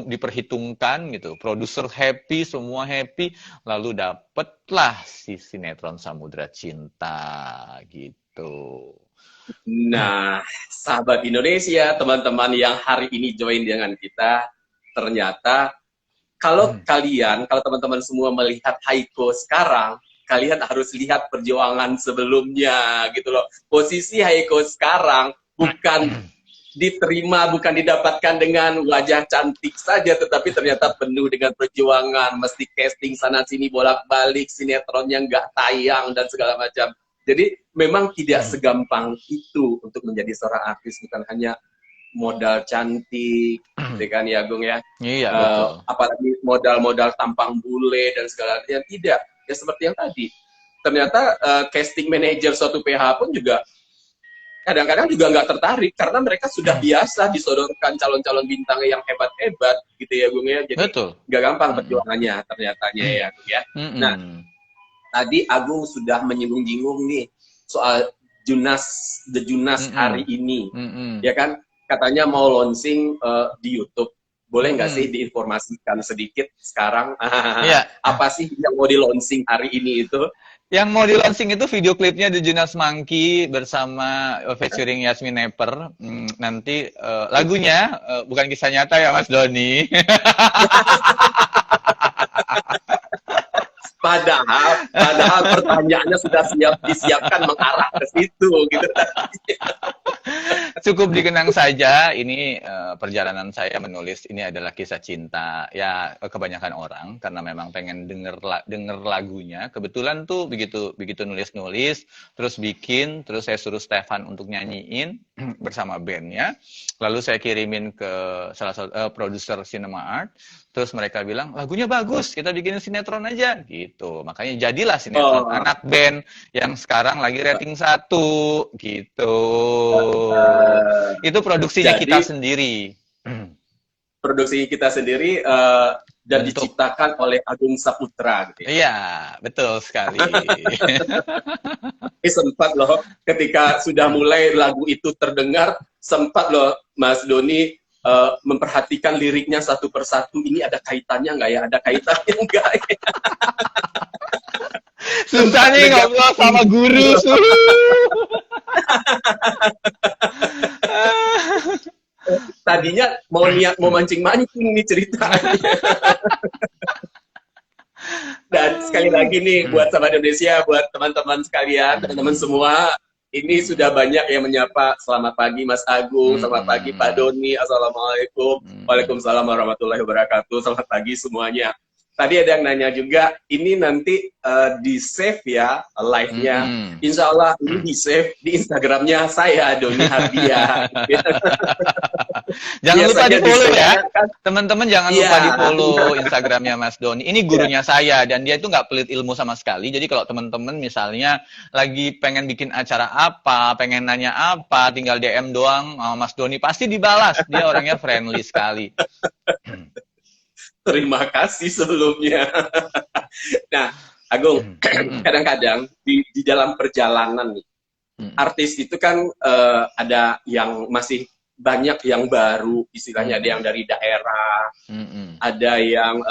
diperhitungkan gitu. Produser happy, semua happy, lalu dapatlah si sinetron Samudra Cinta gitu. Nah, sahabat Indonesia, teman-teman yang hari ini join dengan kita, ternyata kalau teman-teman semua melihat Haiko sekarang, kalian harus lihat perjuangan sebelumnya gitu loh. Posisi Haiko sekarang bukan diterima, bukan didapatkan dengan wajah cantik saja, tetapi ternyata penuh dengan perjuangan, mesti casting sana sini bolak-balik, sinetronnya nggak tayang dan segala macam. Jadi memang tidak segampang itu untuk menjadi seorang artis, bukan hanya modal cantik, gitu kan ya Agung ya. Iya, betul. Apalagi modal-modal tampang bule dan segala macam. Tidak, ya seperti yang tadi. Ternyata casting manager suatu PH pun juga kadang-kadang juga nggak tertarik karena mereka sudah biasa disodorkan calon-calon bintang yang hebat-hebat gitu ya Gung ya. Jadi nggak gampang perjuangannya ternyatanya ya Gung ya. Nah, tadi Agung sudah menyinggung-nyinggung nih soal The Junas hari ini. Ya kan? Katanya mau launching di YouTube. Boleh nggak sih diinformasikan sedikit sekarang? Apa sih yang mau di launching hari ini itu? Yang mau di launching itu video klipnya The Junas Monkey bersama featuring Yasmin Nepper. Nanti lagunya bukan kisah nyata ya Mas Doni. Padahal pertanyaannya sudah disiapkan mengarah ke situ gitu. Cukup dikenang saja, ini perjalanan saya menulis ini adalah kisah cinta. Ya kebanyakan orang karena memang pengen denger lagunya. Kebetulan tuh begitu nulis-nulis, terus saya suruh Stefan untuk nyanyiin bersama bandnya. Lalu saya kirimin ke salah satu produser Cinema Art. Terus mereka bilang, lagunya bagus, kita bikin sinetron aja. Gitu. Makanya jadilah sinetron anak band yang sekarang lagi rating 1. Gitu. Itu produksinya kita sendiri. Produksi kita sendiri dan diciptakan oleh Agung Saputra. Gitu ya? Iya, betul sekali. Sempat loh, ketika sudah mulai lagu itu terdengar, sempat loh Mas Doni memperhatikan liriknya satu persatu. Ini ada kaitannya nggak ya? Ada kaitannya nggak ya? Susah nih ngobrol sama guru. Tadinya mau mancing-mancing nih ceritanya. Dan sekali lagi nih buat sahabat Indonesia, buat teman-teman sekalian, teman-teman semua, ini sudah banyak yang menyapa. Selamat pagi Mas Agung, selamat pagi Pak Doni, Assalamualaikum, Waalaikumsalam warahmatullahi wabarakatuh, selamat pagi semuanya. Tadi ada yang nanya juga, ini nanti di-save ya live-nya. Insya Allah ini di-save di Instagramnya saya, Doni Hardia. Jangan lupa di-follow ya. Teman-teman jangan lupa di-follow Instagramnya Mas Doni. Ini gurunya saya, dan dia itu nggak pelit ilmu sama sekali. Jadi kalau teman-teman misalnya lagi pengen bikin acara apa, pengen nanya apa, tinggal DM doang, Mas Doni pasti dibalas. Dia orangnya friendly sekali. Terima kasih sebelumnya. Nah, Agung, kadang-kadang di dalam perjalanan nih, artis itu kan ada yang masih banyak yang baru, istilahnya ada yang dari daerah, ada yang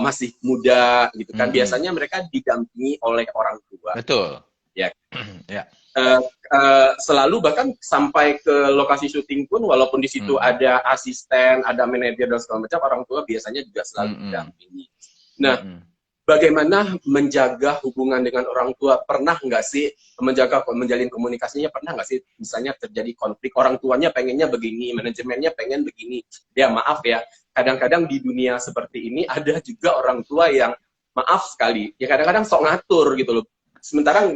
masih muda, gitu kan. Biasanya mereka didampingi oleh orang tua. Betul. Ya. Ya. Selalu bahkan sampai ke lokasi syuting pun walaupun di situ ada asisten, ada manajer dan segala macam, orang tua biasanya juga selalu didampingi. Nah, bagaimana menjaga hubungan dengan orang tua? Pernah nggak sih menjalin komunikasinya? Pernah nggak sih misalnya terjadi konflik, orang tuanya pengennya begini, manajemennya pengen begini? Ya maaf ya, kadang-kadang di dunia seperti ini ada juga orang tua yang maaf sekali, ya kadang-kadang sok ngatur gitu loh. Sementara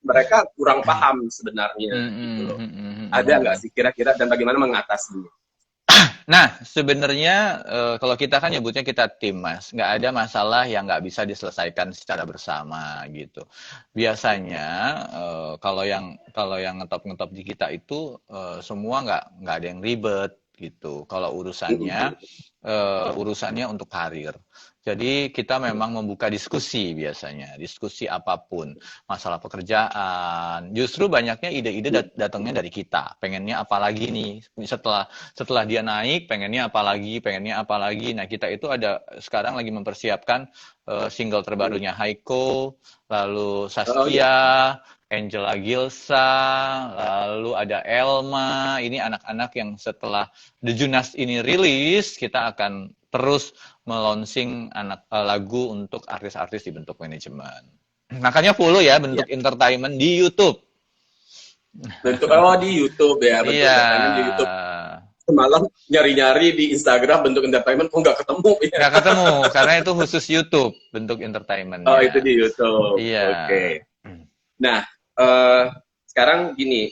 mereka kurang paham sebenarnya. Gitu loh. Ada nggak sih kira-kira dan bagaimana mengatasinya? Nah, sebenarnya kalau kita kan nyebutnya kita tim, Mas. Nggak ada masalah yang nggak bisa diselesaikan secara bersama gitu. Biasanya kalau yang ngetop-ngetop di kita itu semua nggak ada yang ribet gitu. Kalau urusannya untuk karir. Jadi kita memang membuka diskusi biasanya, diskusi apapun, masalah pekerjaan. Justru banyaknya ide-ide datangnya dari kita. Pengennya apa lagi nih? Setelah dia naik, pengennya apa lagi. Nah, kita itu ada sekarang lagi mempersiapkan single terbarunya Haiko, lalu Oh iya. Saskia, Angela Gilsa, lalu ada Elma. Ini anak-anak yang setelah The Junas ini rilis, kita akan terus melonsing lagu untuk artis-artis di bentuk manajemen. Makanya follow ya bentuk entertainment di YouTube. Di YouTube ya, bentuk Iya. entertainment di YouTube. Semalam nyari-nyari di Instagram bentuk entertainment kok nggak ketemu ya. Nggak ketemu, karena itu khusus YouTube bentuk entertainment. Oh, itu di YouTube. Iya. Oke. Nah, sekarang gini,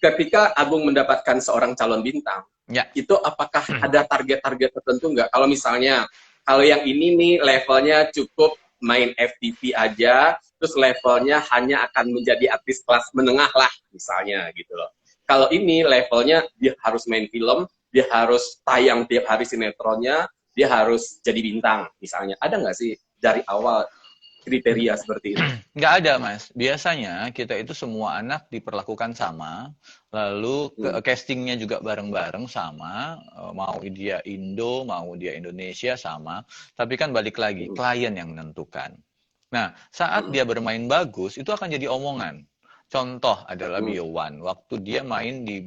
ketika Agung mendapatkan seorang calon bintang, Ya. itu apakah ada target-target tertentu nggak? Kalau misalnya, kalau yang ini nih levelnya cukup main FTV aja, terus levelnya hanya akan menjadi artis kelas menengah lah, misalnya gitu loh. Kalau ini levelnya dia harus main film, dia harus tayang tiap hari sinetronnya, dia harus jadi bintang, misalnya. Ada nggak sih dari awal kriteria seperti itu? Nggak ada, Mas. Biasanya kita itu semua anak diperlakukan sama, lalu castingnya juga bareng-bareng sama, mau dia Indo, mau dia Indonesia sama, tapi kan balik lagi, klien yang menentukan. Nah, saat dia bermain bagus, itu akan jadi omongan. Contoh adalah Bio1, waktu dia main di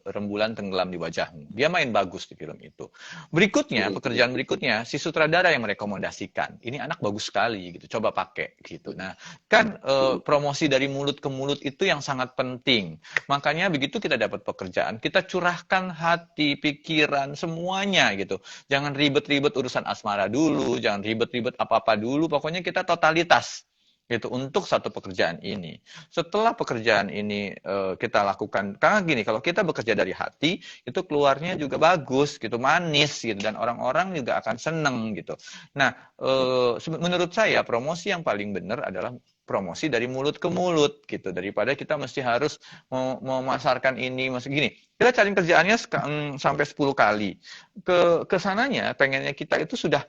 Rembulan Tenggelam di Wajahmu. Dia main bagus di film itu. Berikutnya, pekerjaan berikutnya, si sutradara yang merekomendasikan. Ini anak bagus sekali, gitu. Coba pakai, gitu. Nah, kan promosi dari mulut ke mulut itu yang sangat penting. Makanya begitu kita dapat pekerjaan, kita curahkan hati, pikiran, semuanya, gitu. Jangan ribet-ribet urusan asmara dulu, jangan ribet-ribet apa-apa dulu. Pokoknya kita totalitas gitu untuk satu pekerjaan ini. Setelah pekerjaan ini kita lakukan, karena gini, kalau kita bekerja dari hati itu keluarnya juga bagus gitu, manis gitu, dan orang-orang juga akan seneng gitu. Nah, menurut saya promosi yang paling benar adalah promosi dari mulut ke mulut gitu, daripada kita mesti harus memasarkan ini, masih gini. Kita cari kerjaannya sampai 10 kali. Ke sananya pengennya kita itu sudah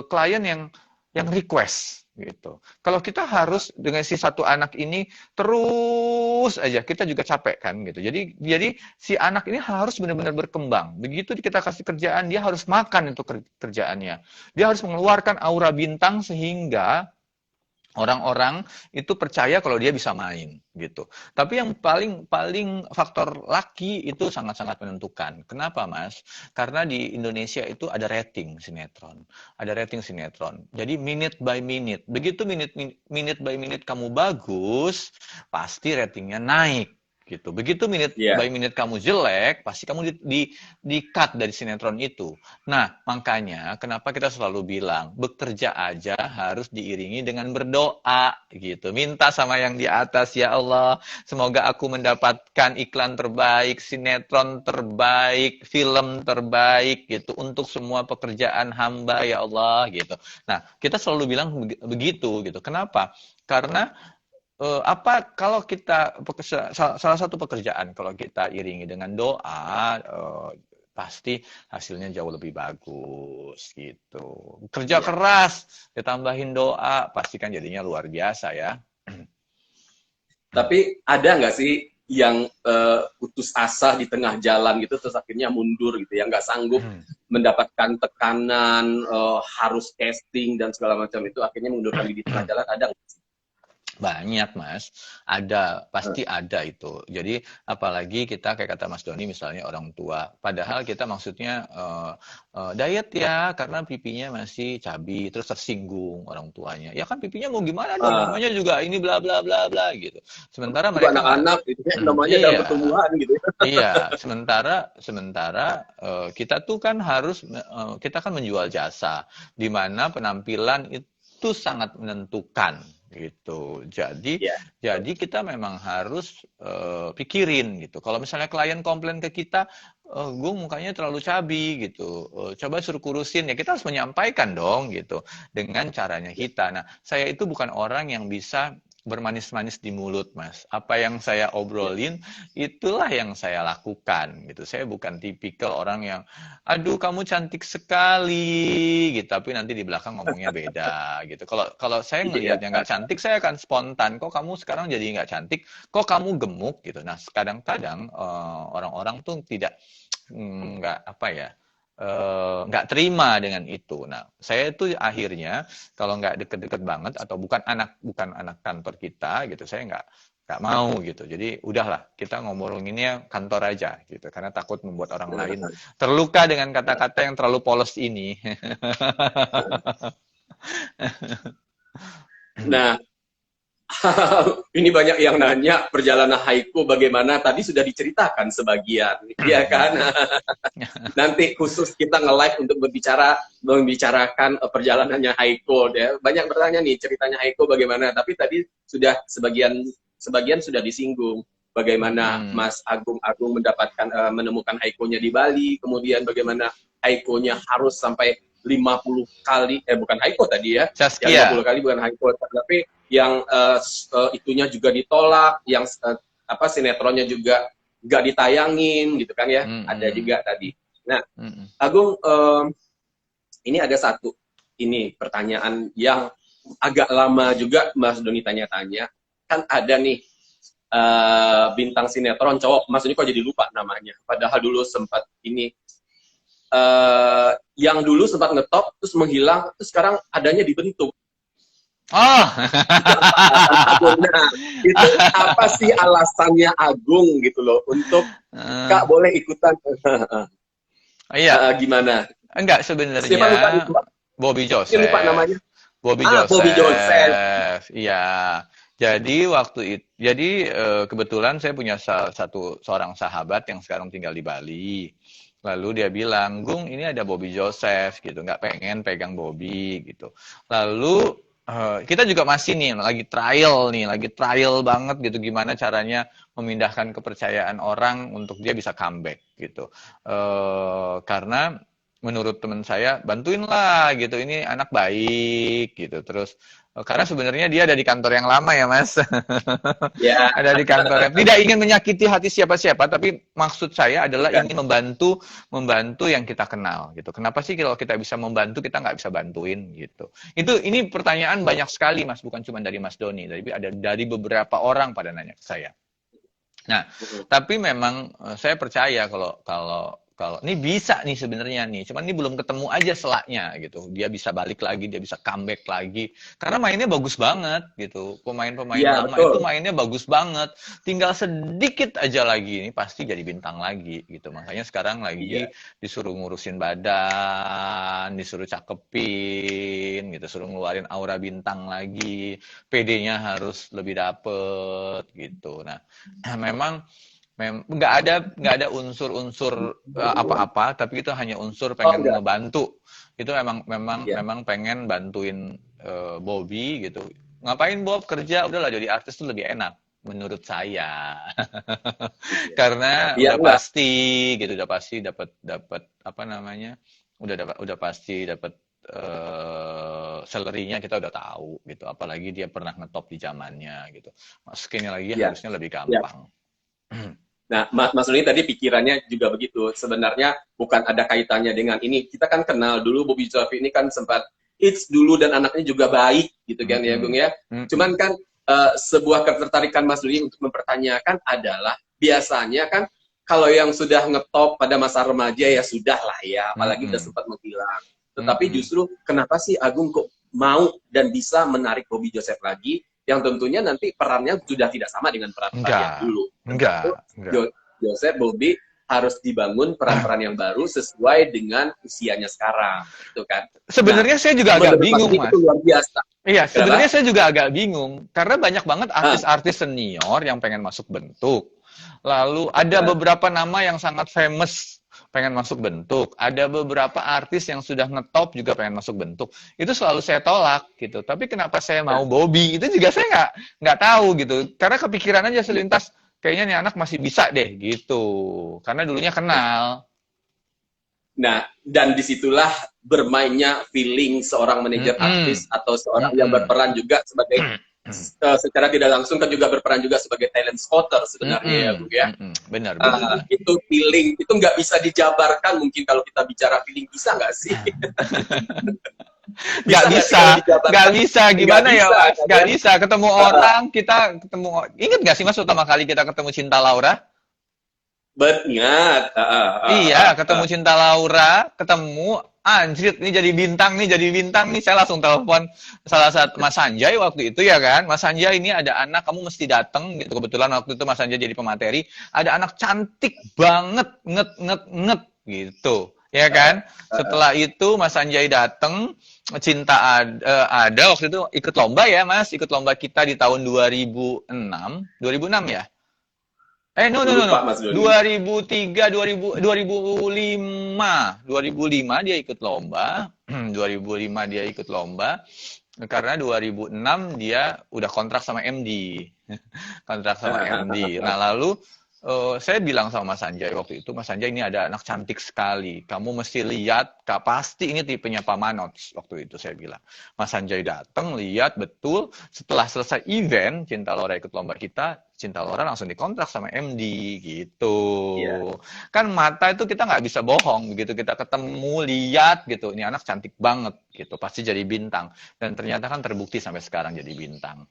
klien yang request gitu. Kalau kita harus dengan si satu anak ini terus aja, kita juga capek kan gitu. Jadi si anak ini harus benar-benar berkembang. Begitu kita kasih kerjaan, dia harus makan untuk kerjaannya. Dia harus mengeluarkan aura bintang sehingga orang-orang itu percaya kalau dia bisa main gitu. Tapi yang paling faktor laki itu sangat-sangat menentukan. Kenapa, Mas? Karena di Indonesia itu ada rating sinetron. Ada rating sinetron. Jadi minute by minute. Begitu minute by minute kamu bagus, pasti ratingnya naik gitu. Begitu minute by minute kamu jelek, pasti kamu di cut dari sinetron itu. Nah, makanya kenapa kita selalu bilang bekerja aja harus diiringi dengan berdoa gitu. Minta sama yang di atas, ya Allah, semoga aku mendapatkan iklan terbaik, sinetron terbaik, film terbaik gitu untuk semua pekerjaan hamba, ya Allah gitu. Nah, kita selalu bilang begitu gitu. Kenapa? Karena kalau kita salah satu pekerjaan kalau kita iringi dengan doa, pasti hasilnya jauh lebih bagus gitu. Kerja keras ditambahin doa, pasti kan jadinya luar biasa ya. Tapi ada nggak sih yang putus asa di tengah jalan gitu, terus akhirnya mundur gitu, yang nggak sanggup mendapatkan tekanan, harus casting dan segala macam itu, akhirnya mundurkan diri di tengah jalan, ada nggak sih? Banyak, Mas. Ada, pasti ada itu. Jadi apalagi kita kayak kata Mas Doni misalnya orang tua. Padahal kita maksudnya diet ya karena pipinya masih cabi, terus tersinggung orang tuanya. Ya kan pipinya mau gimana dong, namanya juga ini bla bla bla bla gitu. Sementara mereka anak-anak gitu ya, namanya dalam pertumbuhan gitu. Iya, sementara kita tuh kan harus kita kan menjual jasa di mana penampilan itu sangat menentukan gitu. Jadi kita memang harus pikirin gitu. Kalau misalnya klien komplain ke kita, gue mukanya terlalu cabi gitu, coba suruh kurusin, ya kita harus menyampaikan dong gitu dengan caranya kita. Nah, saya itu bukan orang yang bisa bermanis-manis di mulut, Mas. Apa yang saya obrolin, itulah yang saya lakukan, gitu. Saya bukan tipikal orang yang, aduh kamu cantik sekali, gitu. Tapi nanti di belakang ngomongnya beda, gitu. Kalau kalau saya Iya. ngelihat yang nggak cantik, saya akan spontan. Kok kamu sekarang jadi nggak cantik? Kok kamu gemuk, gitu. Nah, kadang-kadang orang-orang tuh tidak, nggak apa ya, nggak terima dengan itu. Nah, saya tuh akhirnya kalau nggak deket-deket banget atau bukan anak kantor kita gitu, saya nggak mau gitu. Jadi udahlah kita ngomonginnya kantor aja gitu, karena takut membuat orang lain terluka dengan kata-kata yang terlalu polos ini. Nah, ini banyak yang nanya perjalanan Haiko bagaimana, tadi sudah diceritakan sebagian, ya kan? Nanti khusus kita nge-live untuk membicarakan perjalanannya Haiko. Ya. Banyak bertanya nih ceritanya Haiko bagaimana, tapi tadi sudah sebagian sudah disinggung. Bagaimana Mas Agung mendapatkan menemukan Haikonya di Bali, kemudian bagaimana Haikonya harus sampai 50 kali, bukan Haiko tadi ya, Saskia. 50 kali bukan Haiko, tapi yang itunya juga ditolak, yang sinetronnya juga nggak ditayangin gitu kan ya, ada juga tadi. Nah, Agung, ini ada satu pertanyaan yang agak lama juga Mas Doni tanya-tanya, kan ada nih bintang sinetron cowok, Mas Doni kok jadi lupa namanya, padahal dulu sempat yang dulu sempat ngetop terus menghilang, terus sekarang adanya dibentuk. Oh. Nah, itu apa sih alasannya Agung gitu loh untuk Kak boleh ikutan? Iya. Gimana? Enggak, sebenarnya Bobby Joseph. Lupa namanya. Bobby Joseph. Bobby Joseph. Iya. Jadi kebetulan saya punya seorang sahabat yang sekarang tinggal di Bali. Lalu dia bilang, Gung, ini ada Bobby Joseph gitu, nggak pengen pegang Bobby gitu. Lalu kita juga masih lagi trial banget gitu, gimana caranya memindahkan kepercayaan orang untuk dia bisa comeback gitu. Karena menurut teman saya, bantuin lah gitu, ini anak baik gitu. Terus karena sebenarnya dia ada di kantor yang lama ya Mas. Ya. Ada di kantor yang tidak ingin menyakiti hati siapa-siapa, tapi maksud saya adalah ingin membantu yang kita kenal gitu. Kenapa sih kalau kita bisa membantu kita nggak bisa bantuin gitu? Ini pertanyaan banyak sekali Mas, bukan cuma dari Mas Doni, tapi ada dari beberapa orang pada nanya ke saya. Nah, tapi memang saya percaya kalau ini bisa nih sebenarnya nih, cuman ini belum ketemu aja selaknya gitu. Dia bisa balik lagi, dia bisa comeback lagi. Karena mainnya bagus banget gitu. Pemain-pemain lama itu mainnya bagus banget. Tinggal sedikit aja lagi, ini pasti jadi bintang lagi gitu. Makanya sekarang lagi disuruh ngurusin badan, disuruh cakepin gitu, suruh ngeluarin aura bintang lagi. PD-nya harus lebih dapet gitu. Nah, memang nggak ada unsur-unsur apa-apa, tapi itu hanya unsur pengen ngebantu. Itu memang pengen bantuin Bobby gitu. Ngapain Bob kerja, udahlah jadi artis tuh lebih enak menurut saya. Karena udah pasti dapat apa namanya? Udah pasti dapat salary-nya kita udah tahu gitu. Apalagi dia pernah ngetop di zamannya gitu. Masukinnya lagi harusnya lebih gampang. Nah, Mas Doni tadi pikirannya juga begitu. Sebenarnya bukan ada kaitannya dengan ini. Kita kan kenal dulu Bobby Joseph ini kan sempat hits dulu dan anaknya juga baik gitu kan ya, Gung ya. Cuman kan sebuah ketertarikan Mas Doni untuk mempertanyakan adalah biasanya kan kalau yang sudah ngetop pada masa remaja ya sudah lah ya, apalagi udah sempat menghilang. Tetapi justru kenapa sih Agung kok mau dan bisa menarik Bobby Joseph lagi? Yang tentunya nanti perannya sudah tidak sama dengan peran yang dulu. Enggak. Joseph Bobby harus dibangun peran-peran yang baru sesuai dengan usianya sekarang, gitu kan? Sebenarnya saya juga agak bingung, Mas. Itu luar biasa. Iya, sebenarnya saya juga agak bingung karena banyak banget artis-artis senior yang pengen masuk bentuk. Lalu ada beberapa nama yang sangat famous pengen masuk bentuk. Ada beberapa artis yang sudah ngetop juga pengen masuk bentuk. Itu selalu saya tolak gitu. Tapi kenapa saya mau Bobby? Itu juga saya nggak tahu gitu. Karena kepikiran aja selintas kayaknya nih anak masih bisa deh gitu. Karena dulunya kenal. Nah, dan disitulah bermainnya feeling seorang manajer artis atau seorang yang berperan juga sebagai secara tidak langsung kan juga berperan juga sebagai talent spotter sebenarnya ya Bung ya. Benar, benar. Itu feeling, itu nggak bisa dijabarkan mungkin kalau kita bicara feeling, bisa nggak sih? Nggak bisa, nggak bisa, gimana ya Mas? Nggak bisa, ketemu orang, ingat nggak sih Mas pertama kali kita ketemu Cinta Laura? Ingat. Iya, ketemu Cinta Laura, anjrit, ini jadi bintang nih, saya langsung telepon salah satu Mas Sanjay waktu itu ya kan, Mas Sanjay ini ada anak, kamu mesti datang gitu, kebetulan waktu itu Mas Sanjay jadi pemateri, ada anak cantik banget, nget gitu, ya kan, setelah itu Mas Sanjay datang, Cinta ada waktu itu ikut lomba ya Mas, ikut lomba kita di tahun 2006 ya? No. Lupa, Mas Doni. 2003, 2005 dia ikut lomba. 2005 dia ikut lomba. Karena 2006 dia udah kontrak sama MD. Kontrak sama MD. Nah, lalu saya bilang sama Mas Sanjay waktu itu, Mas Sanjay ini ada anak cantik sekali. Kamu mesti lihat, pasti ini tipenya Pak Manoj. Waktu itu saya bilang. Mas Sanjay datang, lihat betul. Setelah selesai event, Cinta Laura ikut lomba kita, Cinta Laura langsung dikontrak sama MD gitu. Yeah. Kan mata itu kita nggak bisa bohong begitu kita ketemu, lihat gitu. Ini anak cantik banget gitu, pasti jadi bintang. Dan ternyata kan terbukti sampai sekarang jadi bintang.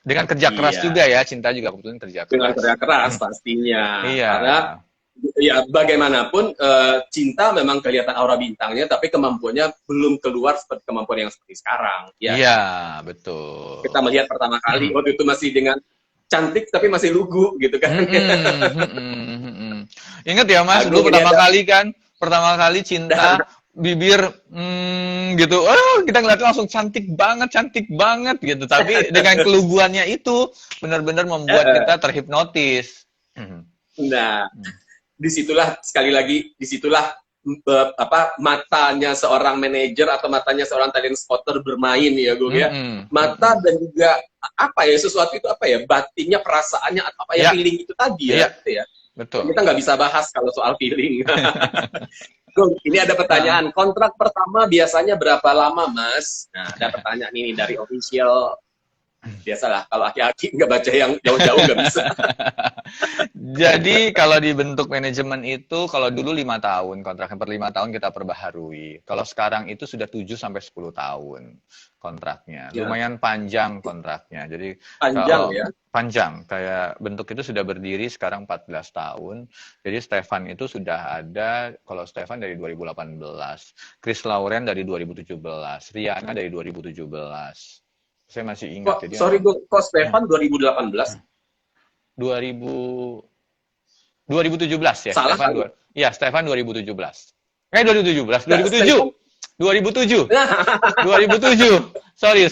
Dengan kerja keras juga ya, Cinta juga kebetulan kerja keras. Dengan kerja keras pastinya. Iya. Karena ya bagaimanapun Cinta memang kelihatan aura bintangnya, tapi kemampuannya belum keluar seperti kemampuan yang seperti sekarang. Ya. Iya, betul. Kita melihat pertama kali waktu itu masih dengan cantik tapi masih lugu gitu kan. Ingat ya Mas, dulu pertama kali Cinta bibir gitu, kita ngeliatnya langsung cantik banget gitu, tapi dengan keluguannya itu benar-benar membuat kita terhipnotis. Nah, disitulah sekali lagi, matanya seorang manajer atau matanya seorang talent spotter bermain ya Gung ya. Mata dan juga sesuatu itu batinnya, perasaannya atau feeling itu tadi ya. Gitu ya. Betul. Kita nggak bisa bahas kalau soal feeling. Gung, ini ada pertanyaan. Kontrak pertama biasanya berapa lama, Mas? Nah, ada pertanyaan ini dari official. Biasalah, kalau aki-aki nggak baca yang jauh-jauh nggak bisa. Jadi kalau dibentuk manajemen itu, kalau dulu 5 tahun, kontraknya per 5 tahun kita perbaharui. Kalau sekarang itu sudah 7 sampai 10 tahun kontraknya. Ya. Lumayan panjang kontraknya. Jadi panjang, kayak bentuk itu sudah berdiri sekarang 14 tahun. Jadi Stefan itu sudah ada, kalau Stefan dari 2018, Chris Lauren dari 2017, Riana dari 2017. Saya masih ingat. Kok Stefan 2018? 2017 ya. Salah Stefan ya, Stefan 2017. 2007. 2007. Sorry.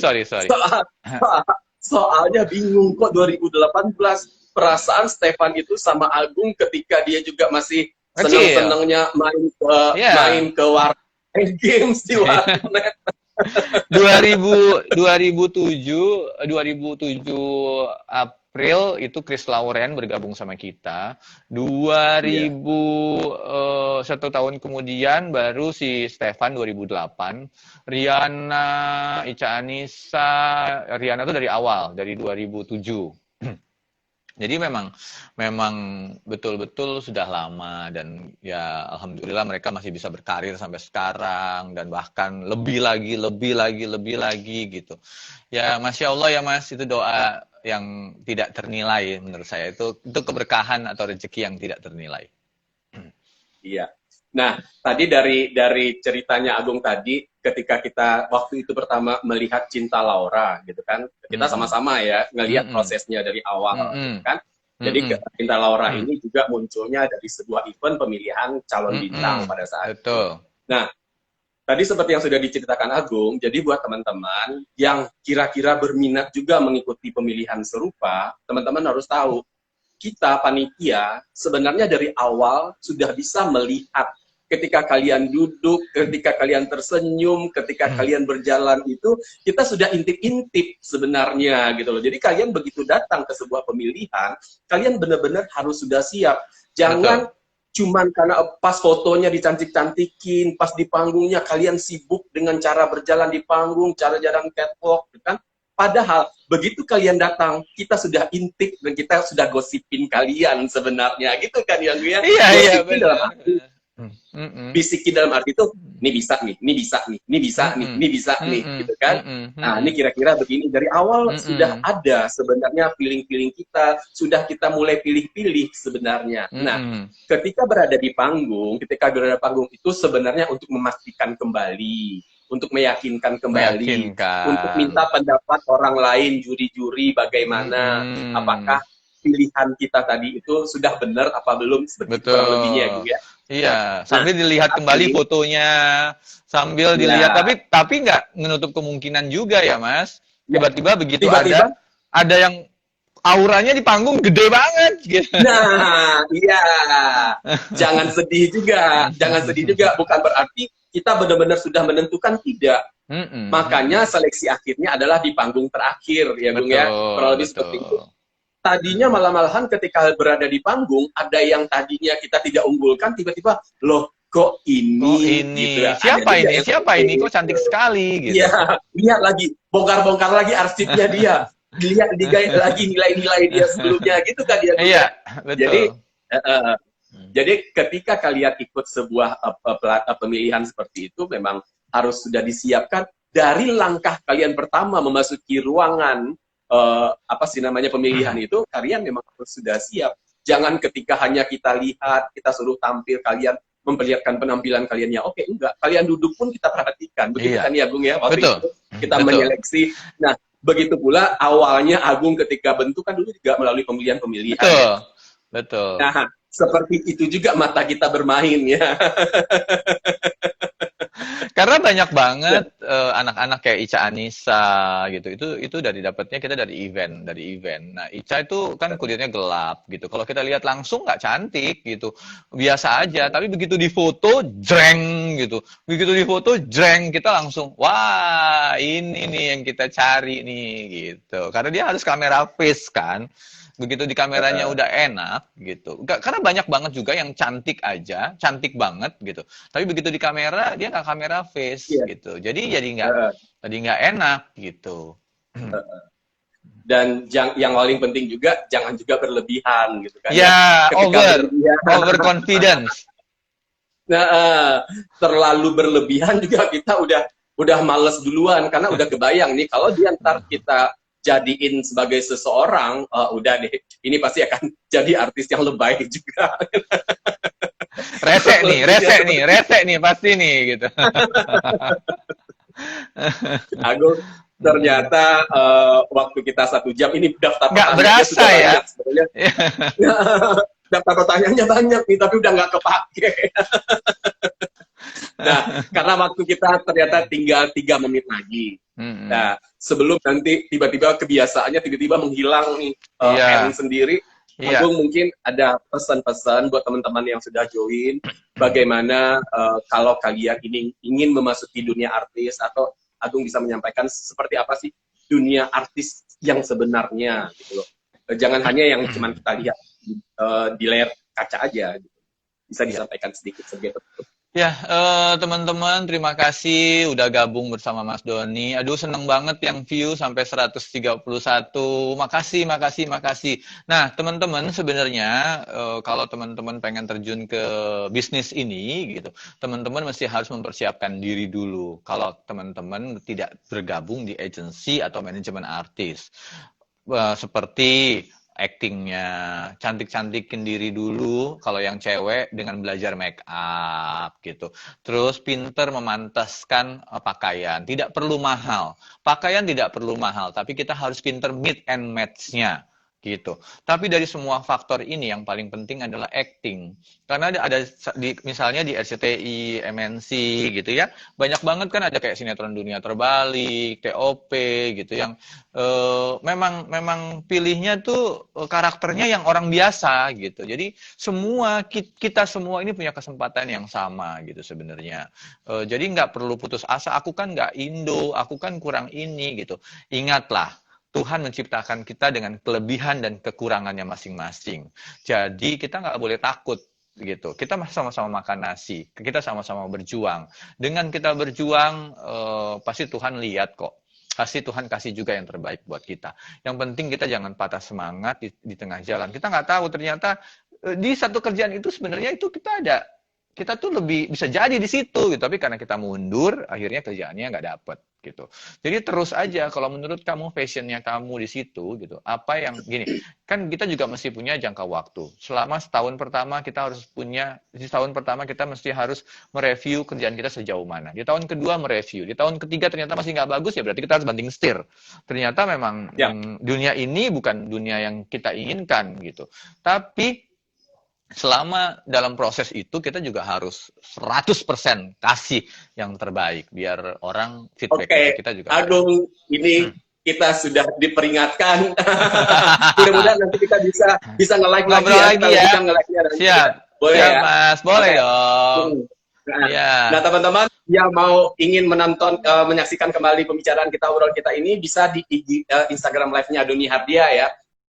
Soalnya bingung kok 2018. Perasaan Stefan itu sama Agung ketika dia juga masih seneng-senengnya main ke warnet, games di warnet. 2007 April itu Chris Lauren bergabung sama kita. 1 tahun kemudian baru si Stefan 2008. Riana, Ica Anissa, Riana itu dari awal, dari 2007. Jadi memang betul-betul sudah lama, dan ya alhamdulillah mereka masih bisa berkarir sampai sekarang, dan bahkan lebih lagi gitu. Ya Masya Allah ya Mas, itu doa yang tidak ternilai menurut saya, itu keberkahan atau rezeki yang tidak ternilai. Iya. Nah, tadi dari ceritanya Agung tadi, ketika kita waktu itu pertama melihat Cinta Laura, gitu kan, kita sama-sama ya ngelihat prosesnya dari awal, gitu kan. Jadi Cinta Laura ini juga munculnya dari sebuah event pemilihan calon bintang pada saat itu. Nah, tadi seperti yang sudah diceritakan Agung, jadi buat teman-teman yang kira-kira berminat juga mengikuti pemilihan serupa, teman-teman harus tahu, kita panitia sebenarnya dari awal sudah bisa melihat ketika kalian duduk, ketika kalian tersenyum, ketika kalian berjalan itu, kita sudah intip-intip sebenarnya gitu loh. Jadi kalian begitu datang ke sebuah pemilihan, kalian benar-benar harus sudah siap. Jangan cuman karena pas fotonya dicantik-cantikin, pas di panggungnya kalian sibuk dengan cara berjalan di panggung, cara jalan catwalk, gitu kan? Padahal begitu kalian datang, kita sudah intip dan kita sudah gosipin kalian sebenarnya, gitu kan ya, Gu ya? Iya, iya, Gosipin dalam benar. arti, bisikin dalam arti itu, ini bisa nih, ini bisa nih, ini bisa nih, ini bisa nih, gitu kan? Nah, ini kira-kira begini. Dari awal sudah ada sebenarnya feeling-feeling kita, sudah kita mulai pilih-pilih sebenarnya. Nah, ketika berada di panggung, itu sebenarnya untuk memastikan kembali, untuk meyakinkan kembali, untuk minta pendapat orang lain, juri-juri bagaimana, apakah pilihan kita tadi itu sudah benar apa belum, seperti kurang lebihnya gitu ya. Iya, sambil dilihat kembali fotonya, sambil dilihat, tapi nggak menutup kemungkinan juga ya, Mas. Tiba-tiba begitu ada yang auranya di panggung gede banget gitu. Nah, iya. Jangan sedih juga. Bukan berarti kita benar-benar sudah menentukan, tidak. Makanya seleksi akhirnya adalah di panggung terakhir, ya Bung ya. Kurang lebih seperti itu. Tadinya malahan ketika berada di panggung, ada yang tadinya kita tidak unggulkan, tiba-tiba, loh kok ini? Gitu. Siapa ini? Kok cantik sekali? Gitu. Iya, lihat lagi, bongkar-bongkar lagi arsipnya dia. Dilihat lagi nilai-nilai dia sebelumnya, gitu kan dia. Iya, betul. Jadi ketika kalian ikut sebuah pemilihan seperti itu, memang harus sudah disiapkan dari langkah kalian pertama memasuki ruangan pemilihan itu, kalian memang harus sudah siap. Jangan ketika hanya kita lihat, kita suruh tampil, kalian memperlihatkan penampilan kaliannya. Oke, enggak. Kalian duduk pun kita perhatikan. Begitu kan ya, Bung ya? Waktu itu kita menyeleksi. Nah, begitu pula awalnya Agung ketika bentuk kan dulu juga melalui pemilihan-pemilihan. Betul. Nah, seperti itu juga mata kita bermain ya. Karena banyak banget anak-anak kayak Ica Anissa gitu. Itu dari dapatnya kita dari event. Nah, Ica itu kan kulitnya gelap gitu. Kalau kita lihat langsung nggak cantik gitu. Biasa aja, tapi begitu difoto jreng gitu. Begitu difoto jreng, kita langsung wah, ini nih yang kita cari nih gitu. Karena dia harus kamera face kan. Begitu di kameranya udah enak gitu. Karena banyak banget juga yang cantik aja, cantik banget gitu. Tapi begitu di kamera dia nggak kamera face gitu. Jadi nggak enak gitu. Dan yang paling penting juga jangan juga berlebihan gitu kan. Ya, over confidence. Nah, terlalu berlebihan juga kita udah males duluan karena udah kebayang nih kalau dia ntar kita jadiin sebagai seseorang, udah deh, ini pasti akan jadi artis yang lebay juga. Rese nih, pasti nih, gitu. Agung, ternyata waktu kita 1 jam ini daftar nggak berasa ya. Daftar pertanyaannya banyak nih, tapi udah nggak kepake. Nah, karena waktu kita ternyata tinggal 3 menit lagi. Nah, sebelum nanti tiba-tiba kebiasaannya tiba-tiba menghilang nih hand sendiri, Agung mungkin ada pesan-pesan buat teman-teman yang sudah join, bagaimana kalau kalian ingin memasuki dunia artis, atau Agung bisa menyampaikan seperti apa sih dunia artis yang sebenarnya gitu loh. Jangan hanya yang cuma kita lihat di layar kaca aja gitu. Bisa disampaikan sedikit sebagai penutup. Ya, teman-teman, terima kasih udah gabung bersama Mas Doni. Aduh, seneng banget yang view sampai 131. Makasih. Nah, teman-teman, sebenarnya kalau teman-teman pengen terjun ke bisnis ini, gitu, teman-teman mesti harus mempersiapkan diri dulu. Kalau teman-teman tidak bergabung di agensi atau manajemen artis, seperti actingnya, cantik-cantikin diri dulu kalau yang cewek dengan belajar make up gitu. Terus pinter memantaskan pakaian, tidak perlu mahal. Pakaian tidak perlu mahal, tapi kita harus pinter meet and match-nya gitu. Tapi dari semua faktor ini yang paling penting adalah acting. Karena ada misalnya di RCTI, MNC gitu ya, banyak banget kan ada kayak sinetron Dunia Terbalik, TOP gitu yang memang pilihnya tuh karakternya yang orang biasa gitu. Jadi kita semua ini punya kesempatan yang sama gitu sebenarnya. Jadi nggak perlu putus asa. Aku kan nggak Indo, aku kan kurang ini gitu. Ingatlah, Tuhan menciptakan kita dengan kelebihan dan kekurangannya masing-masing. Jadi kita nggak boleh takut gitu. Kita sama-sama makan nasi, kita sama-sama berjuang. Dengan kita berjuang, pasti Tuhan lihat kok. Tuhan kasih juga yang terbaik buat kita. Yang penting kita jangan patah semangat di tengah jalan. Kita nggak tahu ternyata di satu kerjaan itu sebenarnya itu kita tuh lebih bisa jadi di situ gitu, tapi karena kita mundur akhirnya kerjaannya nggak dapet gitu. Jadi terus aja, kalau menurut kamu passionnya kamu di situ gitu, apa yang gini kan, kita juga mesti punya jangka waktu. Selama setahun pertama kita harus punya, di tahun pertama kita mesti harus mereview kerjaan kita sejauh mana, di tahun kedua mereview, di tahun ketiga ternyata masih nggak bagus, ya berarti kita harus banting setir. Ternyata memang dunia ini bukan dunia yang kita inginkan gitu. Tapi selama dalam proses itu kita juga harus 100% kasih yang terbaik biar orang feedback kita juga. Agung, ini kita sudah diperingatkan. Mudah-mudahan nanti kita bisa nge-like lagi ya. Siap. Boleh siap, ya? Mas. Boleh dong. Nah, teman-teman yang ingin menyaksikan kembali pembicaraan kita, obrolan kita ini bisa di Instagram live-nya Doni Hardia ya.